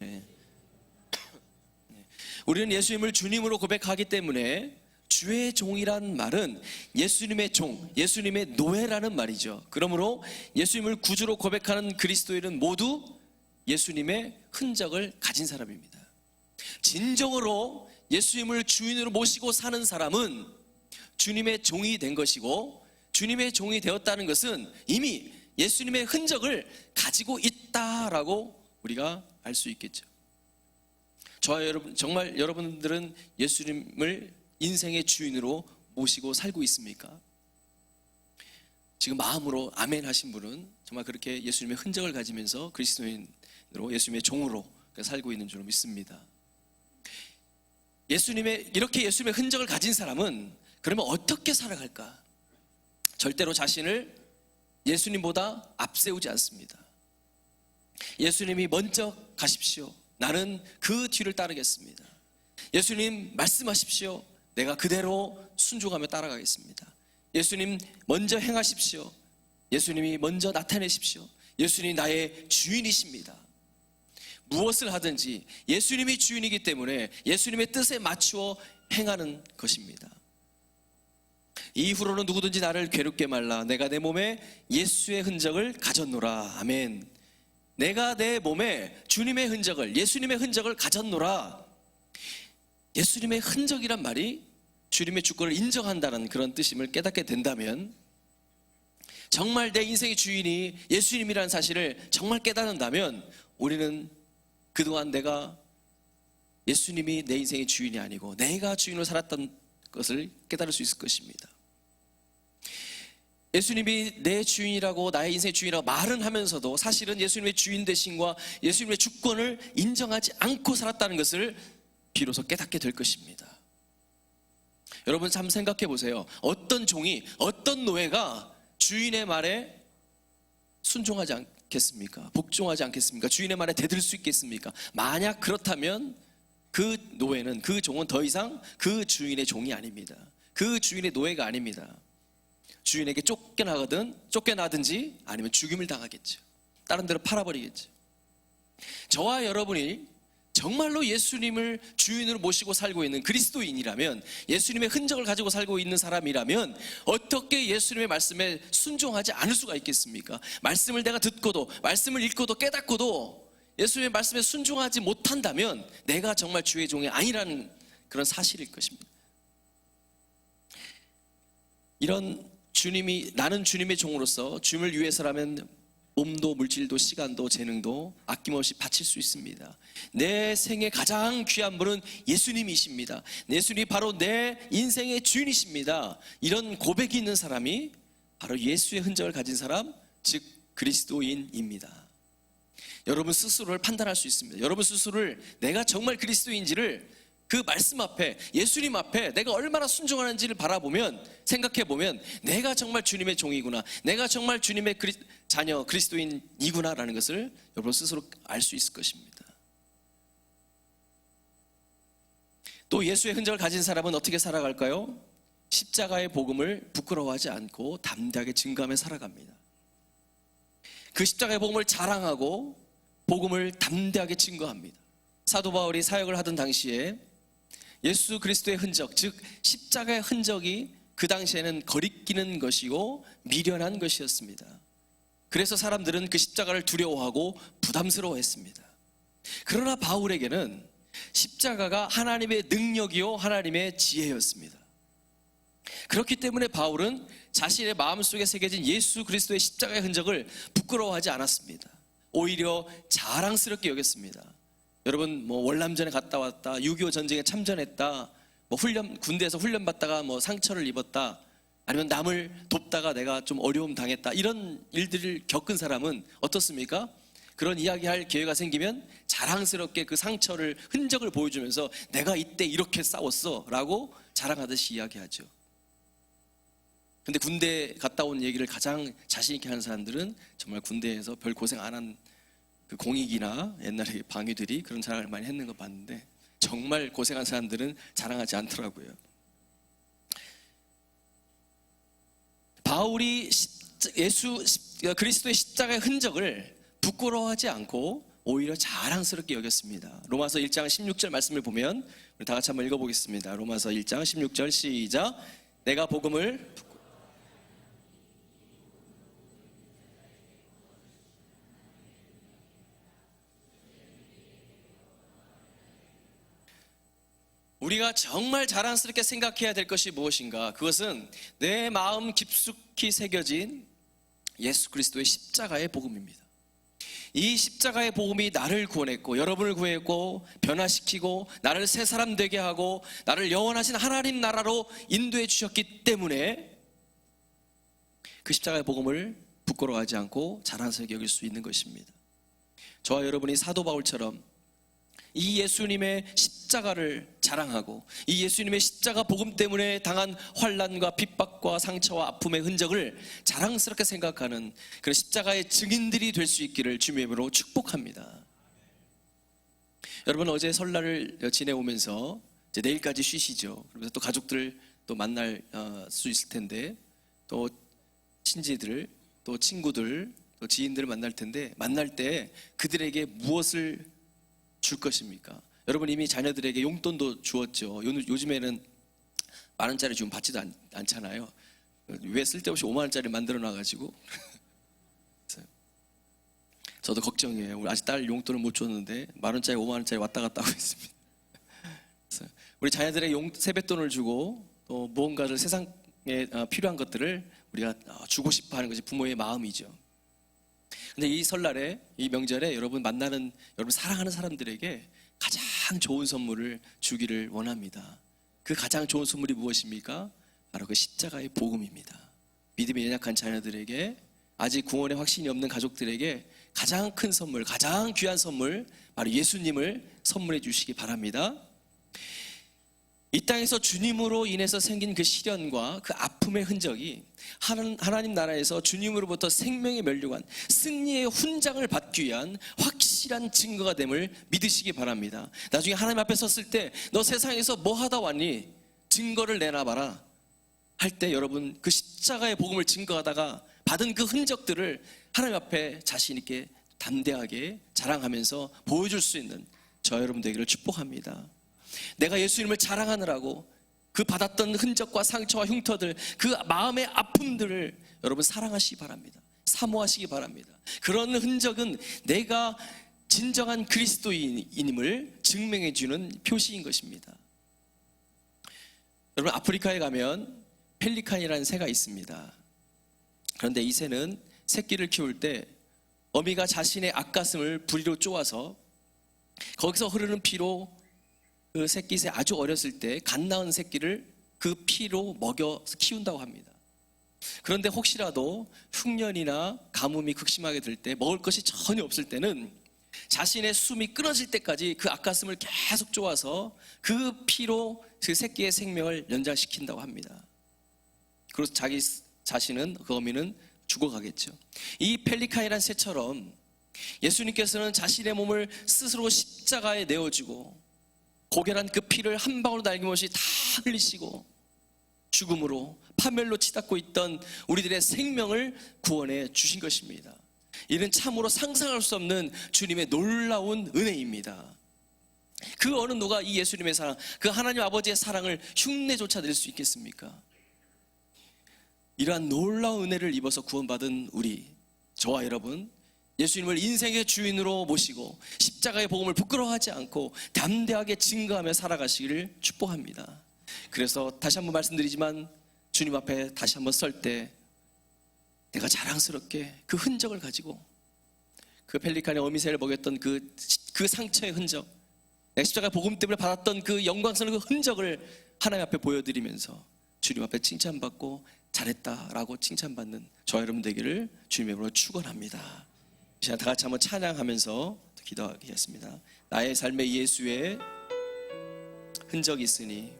Speaker 3: 네. 우리는 예수님을 주님으로 고백하기 때문에 주의 종이란 말은 예수님의 종, 예수님의 노예라는 말이죠. 그러므로 예수님을 구주로 고백하는 그리스도인은 모두 예수님의 흔적을 가진 사람입니다. 진정으로 예수님을 주인으로 모시고 사는 사람은 주님의 종이 된 것이고, 주님의 종이 되었다는 것은 이미 예수님의 흔적을 가지고 있다라고 우리가 알 수 있겠죠. 저와 여러분, 정말 여러분들은 예수님을 인생의 주인으로 모시고 살고 있습니까? 지금 마음으로 아멘 하신 분은 정말 그렇게 예수님의 흔적을 가지면서 그리스도인으로 예수님의 종으로 살고 있는 줄 믿습니다. 이렇게 예수님의 흔적을 가진 사람은 그러면 어떻게 살아갈까? 절대로 자신을 예수님보다 앞세우지 않습니다. 예수님이 먼저 가십시오. 나는 그 뒤를 따르겠습니다. 예수님 말씀하십시오. 내가 그대로 순종하며 따라가겠습니다. 예수님 먼저 행하십시오. 예수님이 먼저 나타내십시오. 예수님이 나의 주인이십니다. 무엇을 하든지 예수님이 주인이기 때문에 예수님의 뜻에 맞추어 행하는 것입니다. 이후로는 누구든지 나를 괴롭게 말라. 내가 내 몸에 예수의 흔적을 가졌노라. 아멘. 내가 내 몸에 주님의 흔적을, 예수님의 흔적을 가졌노라. 예수님의 흔적이란 말이 주님의 주권을 인정한다는 그런 뜻임을 깨닫게 된다면, 정말 내 인생의 주인이 예수님이라는 사실을 정말 깨닫는다면, 우리는 그동안 내가 예수님이 내 인생의 주인이 아니고 내가 주인으로 살았던 것을 깨달을 수 있을 것입니다. 예수님이 내 주인이라고, 나의 인생의 주인이라고 말은 하면서도 사실은 예수님의 주인 되심과 예수님의 주권을 인정하지 않고 살았다는 것을 비로소 깨닫게 될 것입니다. 여러분 참 생각해 보세요. 어떤 종이, 어떤 노예가 주인의 말에 순종하지 않겠습니까? 복종하지 않겠습니까? 주인의 말에 대들 수 있겠습니까? 만약 그렇다면 그 노예는, 그 종은 더 이상 그 주인의 종이 아닙니다. 그 주인의 노예가 아닙니다. 주인에게 쫓겨나든지 아니면 죽임을 당하겠죠. 다른 데로 팔아버리겠죠. 저와 여러분이 정말로 예수님을 주인으로 모시고 살고 있는 그리스도인이라면, 예수님의 흔적을 가지고 살고 있는 사람이라면 어떻게 예수님의 말씀에 순종하지 않을 수가 있겠습니까? 말씀을 내가 듣고도, 말씀을 읽고도, 깨닫고도 예수님의 말씀에 순종하지 못한다면 내가 정말 주의 종이 아니라는 그런 사실일 것입니다. 이런 나는 주님의 종으로서 주님을 위해서라면 몸도 물질도 시간도 재능도 아낌없이 바칠 수 있습니다. 내 생의 가장 귀한 분은 예수님이십니다. 예수님이 바로 내 인생의 주인이십니다. 이런 고백이 있는 사람이 바로 예수의 흔적을 가진 사람, 즉 그리스도인입니다. 여러분 스스로를 판단할 수 있습니다. 여러분 스스로를 내가 정말 그리스도인지를 그 말씀 앞에, 예수님 앞에 내가 얼마나 순종하는지를 바라보면, 생각해보면 내가 정말 주님의 종이구나, 내가 정말 주님의 자녀, 그리스도인이구나 라는 것을 여러분 스스로 알 수 있을 것입니다. 또 예수의 흔적을 가진 사람은 어떻게 살아갈까요? 십자가의 복음을 부끄러워하지 않고 담대하게 증거하며 살아갑니다. 그 십자가의 복음을 자랑하고 복음을 담대하게 증거합니다. 사도 바울이 사역을 하던 당시에 예수 그리스도의 흔적, 즉 십자가의 흔적이 그 당시에는 거리끼는 것이고 미련한 것이었습니다. 그래서 사람들은 그 십자가를 두려워하고 부담스러워했습니다. 그러나 바울에게는 십자가가 하나님의 능력이요 하나님의 지혜였습니다. 그렇기 때문에 바울은 자신의 마음속에 새겨진 예수 그리스도의 십자가의 흔적을 부끄러워하지 않았습니다. 오히려 자랑스럽게 여겼습니다. 여러분 월남전에 갔다 왔다, 6.25 전쟁에 참전했다, 군대에서 훈련 받다가 상처를 입었다, 아니면 남을 돕다가 내가 좀 어려움 당했다, 이런 일들을 겪은 사람은 어떻습니까? 그런 이야기할 기회가 생기면 자랑스럽게 그 상처를, 흔적을 보여주면서 내가 이때 이렇게 싸웠어 라고 자랑하듯이 이야기하죠. 근데 군대 갔다 온 얘기를 가장 자신 있게 하는 사람들은 정말 군대에서 별 고생 안 한 그 공익이나 옛날에 방위들이 그런 자랑을 많이 했는 거 봤는데, 정말 고생한 사람들은 자랑하지 않더라고요. 바울이 그리스도의 십자가의 흔적을 부끄러워하지 않고 오히려 자랑스럽게 여겼습니다. 로마서 1장 16절 말씀을 보면 우리 다 같이 한번 읽어보겠습니다. 로마서 1장 16절 시작. 내가 복음을 우리가 정말 자랑스럽게 생각해야 될 것이 무엇인가? 그것은 내 마음 깊숙이 새겨진 예수 그리스도의 십자가의 복음입니다. 이 십자가의 복음이 나를 구원했고 여러분을 구했고 변화시키고 나를 새 사람 되게 하고 나를 영원하신 하나님 나라로 인도해 주셨기 때문에 그 십자가의 복음을 부끄러워하지 않고 자랑스럽게 여길 수 있는 것입니다. 저와 여러분이 사도 바울처럼 이 예수님의 십자가를 자랑하고 이 예수님의 십자가 복음 때문에 당한 환난과 핍박과 상처와 아픔의 흔적을 자랑스럽게 생각하는 그런 십자가의 증인들이 될 수 있기를 주님의 이름으로 축복합니다. 여러분, 어제 설날을 지내오면서 이제 내일까지 쉬시죠. 그러면서 또 가족들 또 만날 수 있을 텐데, 또 친지들, 또 친구들, 또 지인들을 만날 텐데, 만날 때 그들에게 무엇을 줄 것입니까? 여러분, 이미 자녀들에게 용돈도 주었죠. 요즘에는 만 원짜리 지금 받지도 않잖아요. 왜 쓸데없이 5만 원짜리 만들어 놔가지고 저도 걱정이에요. 우리 아직 딸 용돈을 못 줬는데 만 원짜리 5만 원짜리 왔다 갔다 하고 있습니다. 우리 자녀들에게 세뱃돈을 주고 또 무언가를 세상에 필요한 것들을 우리가 주고 싶어 하는 것이 부모의 마음이죠. 근데 이 설날에, 이 명절에 여러분 만나는, 여러분 사랑하는 사람들에게 가장 좋은 선물을 주기를 원합니다. 그 가장 좋은 선물이 무엇입니까? 바로 그 십자가의 복음입니다. 믿음이 연약한 자녀들에게, 아직 구원의 확신이 없는 가족들에게 가장 큰 선물, 가장 귀한 선물, 바로 예수님을 선물해 주시기 바랍니다. 이 땅에서 주님으로 인해서 생긴 그 시련과 그 아픔의 흔적이 하나님 나라에서 주님으로부터 생명의 면류관, 승리의 훈장을 받기 위한 확실한 증거가 됨을 믿으시기 바랍니다. 나중에 하나님 앞에 섰을 때 너 세상에서 뭐 하다 왔니? 증거를 내놔봐라 할 때 여러분, 그 십자가의 복음을 증거하다가 받은 그 흔적들을 하나님 앞에 자신 있게 담대하게 자랑하면서 보여줄 수 있는 저 여러분 되기를 축복합니다. 내가 예수님을 자랑하느라고 그 받았던 흔적과 상처와 흉터들, 그 마음의 아픔들을 여러분 사랑하시기 바랍니다. 사모하시기 바랍니다. 그런 흔적은 내가 진정한 그리스도인임을 증명해 주는 표시인 것입니다. 여러분, 아프리카에 가면 펠리칸이라는 새가 있습니다. 그런데 이 새는 새끼를 키울 때 어미가 자신의 앞가슴을 부리로 쪼아서 거기서 흐르는 피로 그 새끼새 아주 어렸을 때 갓 낳은 새끼를 그 피로 먹여 키운다고 합니다. 그런데 혹시라도 흉년이나 가뭄이 극심하게 될 때, 먹을 것이 전혀 없을 때는 자신의 숨이 끊어질 때까지 그 앞가슴을 계속 쪼아서 그 피로 그 새끼의 생명을 연장시킨다고 합니다. 그래서 자기 자신은, 그 어미는 죽어가겠죠. 이 펠리칸이란 새처럼 예수님께서는 자신의 몸을 스스로 십자가에 내어주고 고결한 그 피를 한 방울 남김없이 다 흘리시고 죽음으로 파멸로 치닫고 있던 우리들의 생명을 구원해 주신 것입니다. 이는 참으로 상상할 수 없는 주님의 놀라운 은혜입니다. 그 어느 누가 이 예수님의 사랑, 그 하나님 아버지의 사랑을 흉내조차 낼 수 있겠습니까? 이러한 놀라운 은혜를 입어서 구원받은 우리, 저와 여러분, 예수님을 인생의 주인으로 모시고 십자가의 복음을 부끄러워하지 않고 담대하게 증거하며 살아가시기를 축복합니다. 그래서 다시 한번 말씀드리지만, 주님 앞에 다시 한번 설 때 내가 자랑스럽게 그 흔적을 가지고, 그 펠리칸의 어미새를 먹였던 그 상처의 흔적, 내가 십자가의 복음 때문에 받았던 그 영광스러운 그 흔적을 하나님 앞에 보여드리면서 주님 앞에 칭찬받고 잘했다라고 칭찬받는 저 여러분 되기를 주님의 이름으로 축원합니다. 이 시간 다 같이 한번 찬양하면서 기도하겠습니다. 나의 삶에 예수의 흔적이 있으니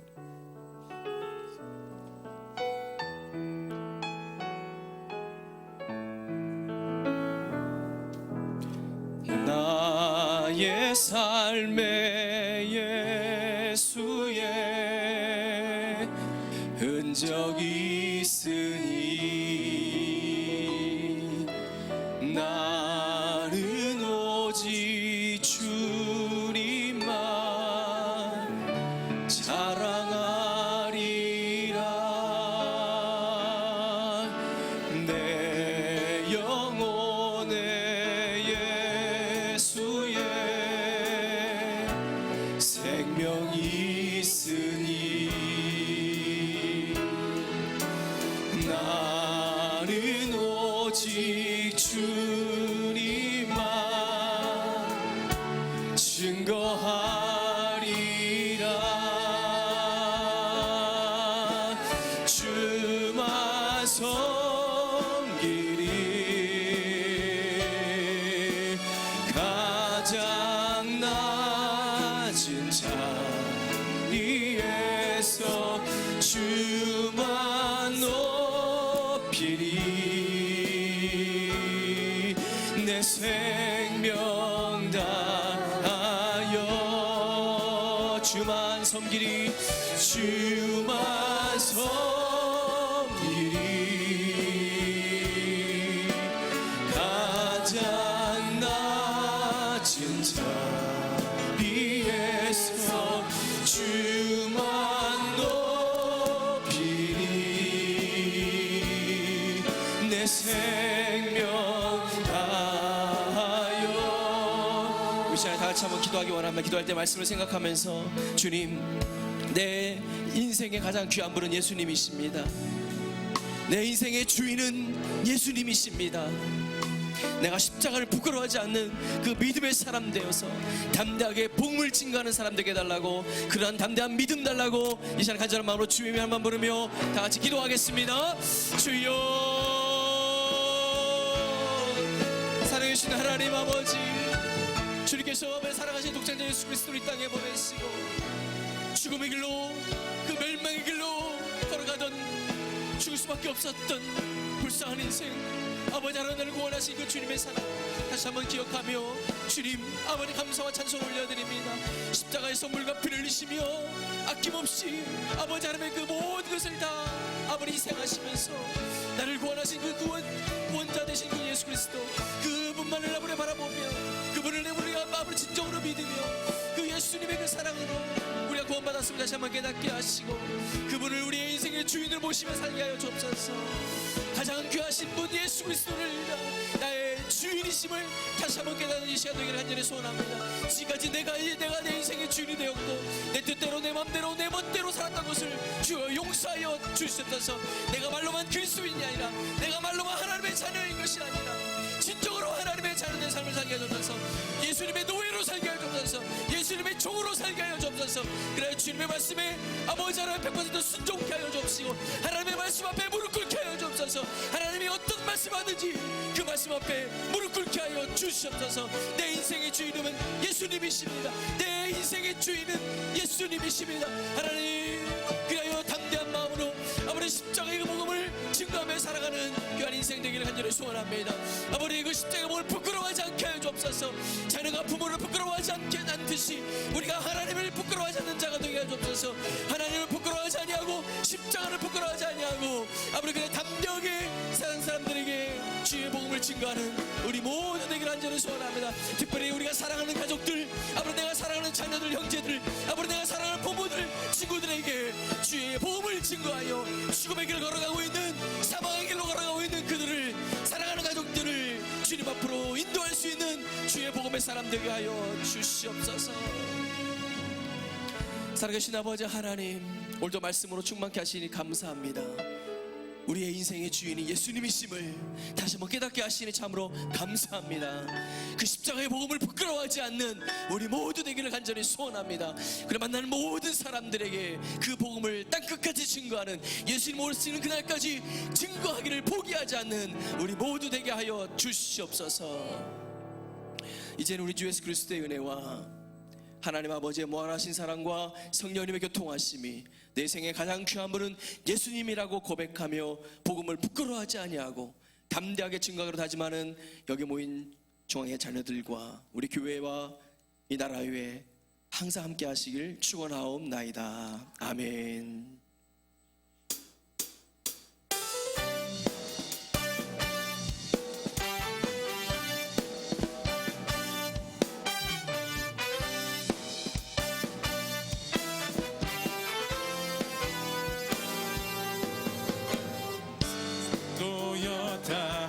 Speaker 3: 나의 삶에 예수의 흔적이 있으니 나는 오직 주님만 자랑하리라. 내 영혼에 예수의 생명이 있으니 나는 오직 주님만 증거하리라. 주만 섬기리. 가장 낮은 자리에서 주만 높이리. 내 생명 다하여 주만 섬기리. 주만 섬기리. 가장 낮은 자리에서 주만 높이리. 내 생명 다하여. 우리 시간에 다 같이 한번 기도하기 원합니다. 기도할 때 말씀을 생각하면서 주님, 내 인생의 가장 귀한 분은 예수님이십니다. 내 인생의 주인은 예수님이십니다. 내가 십자가를 부끄러워하지 않는 그 믿음의 사람 되어서 담대하게 복음을 증거하는 사람 되게 해달라고, 그러한 담대한 믿음 달라고 이 시간 간절한 마음으로 주님의 이름만 부르며 다 같이 기도하겠습니다. 주여, 사랑해주신 하나님 아버지, 주님께서 사랑하신 독생자 예수 그리스도를 이 땅에 보내시고 죽음의 길로, 그 멸망의 길로 걸어가던, 죽을 수밖에 없었던 불쌍한 인생, 아버지 하나님을 구원하신 그 주님의 사랑 다시 한번 기억하며 주님 아버지 감사와 찬송 올려드립니다. 십자가의 선물과 피를 흘리시며 아낌없이 아버지 하나님의 그 모든 것을 다 아버지 희생하시면서 나를 구원하신 그 구원자 되신 그 예수 그리스도, 그분만을 아버지 바라보며 그분을 우리가 아버지 진정으로 믿으며 그 예수님의 그 사랑으로 우리가 구원받았음을 다시 한번 깨닫게 하시고 그분을 우리의 인생의 주인으로 모시며 살게 하여 주옵소서. 가장 귀하신 분 예수 그리스도를 나의 주인이심을 다시 한번 깨닫는 이 시간 되기를 간절히 소원합니다. 지금까지 내가 내 인생의 주인이 되었고 내 뜻대로 내 맘대로 내 멋대로 살았던 것을 주여 용서하여 주시옵소서. 내가 말로만 그리스도인이 아니라 내가 말로만 하나님의 자녀인 것이 아니라 진정으로 하나님의 자녀된 삶을 살게 하여 주옵소서. 예수님의 노예로 살게 하여 주옵소서. 예수님의 종으로 살게 하여 주옵소서. 그래 주님의 말씀에 아버지 하나님 100% 순종케 하여 주옵시고 하나님의 말씀 앞에 무릎 꿇게 하여 주옵소서. 하나님이 어떤 말씀하든지 그 말씀 앞에 무릎 꿇게 하여 주시옵소서. 내 인생의 주인은 예수님이십니다. 내 인생의 주인은 예수님이십니다. 하나님, 그리하여 담대한 마음으로 아버지 십자가의 그 복음을 증거하며 살아가는 귀한 인생 되기를 간절히 소원합니다. 아버지 그 십자가의 복음을 부끄러워하지 않게 하여 주옵소서. 자녀가 부모를 부끄러워하지 않듯이 우리가 하나님을 부끄러워하지 않는 자가 되게 하여 주옵소서. 하나님을 부끄러워하지 아니하고 십자가를 부끄러워하지 아니하고 아버지 그냥 담대하게 사는 사람들에게 주의 복음을 증거하는 우리 모두 되기를 간절히 소원합니다. 특별히 우리가 사랑하는 가족들, 아버지 내가 사랑하는 자녀들, 형제들, 아버지 내가 사랑하는 부모들, 친구들에게 주의 복음을 증거하여 죽음의 길을 걸어가고 있는, 사망의 길로 걸어가고 있는 그들을, 사랑하는 가족들을 주님 앞으로 인도할 수 있는 주의 복음의 사람 되게 하여 주시옵소서. 살아계신 아버지 하나님, 오늘도 말씀으로 충만케 하시니 감사합니다. 우리의 인생의 주인이 예수님이심을 다시 한번 깨닫게 하시니 참으로 감사합니다. 그 십자가의 복음을 부끄러워하지 않는 우리 모두 되기를 간절히 소원합니다. 그래 만나는 모든 사람들에게 그 복음을 땅끝까지 증거하는, 예수님 오시는 그날까지 증거하기를 포기하지 않는 우리 모두 되게 하여 주시옵소서. 이제는 우리 주 예수 그리스도의 은혜와 하나님 아버지의 무한하신 사랑과 성령님의 교통하심이 내 생의 가장 귀한 분은 예수님이라고 고백하며 복음을 부끄러워하지 아니하고 담대하게 증거하기로 다짐하는 여기 모인 중앙의 자녀들과 우리 교회와 이 나라 위에 항상 함께 하시길 축원하옵나이다. 아멘.
Speaker 1: 다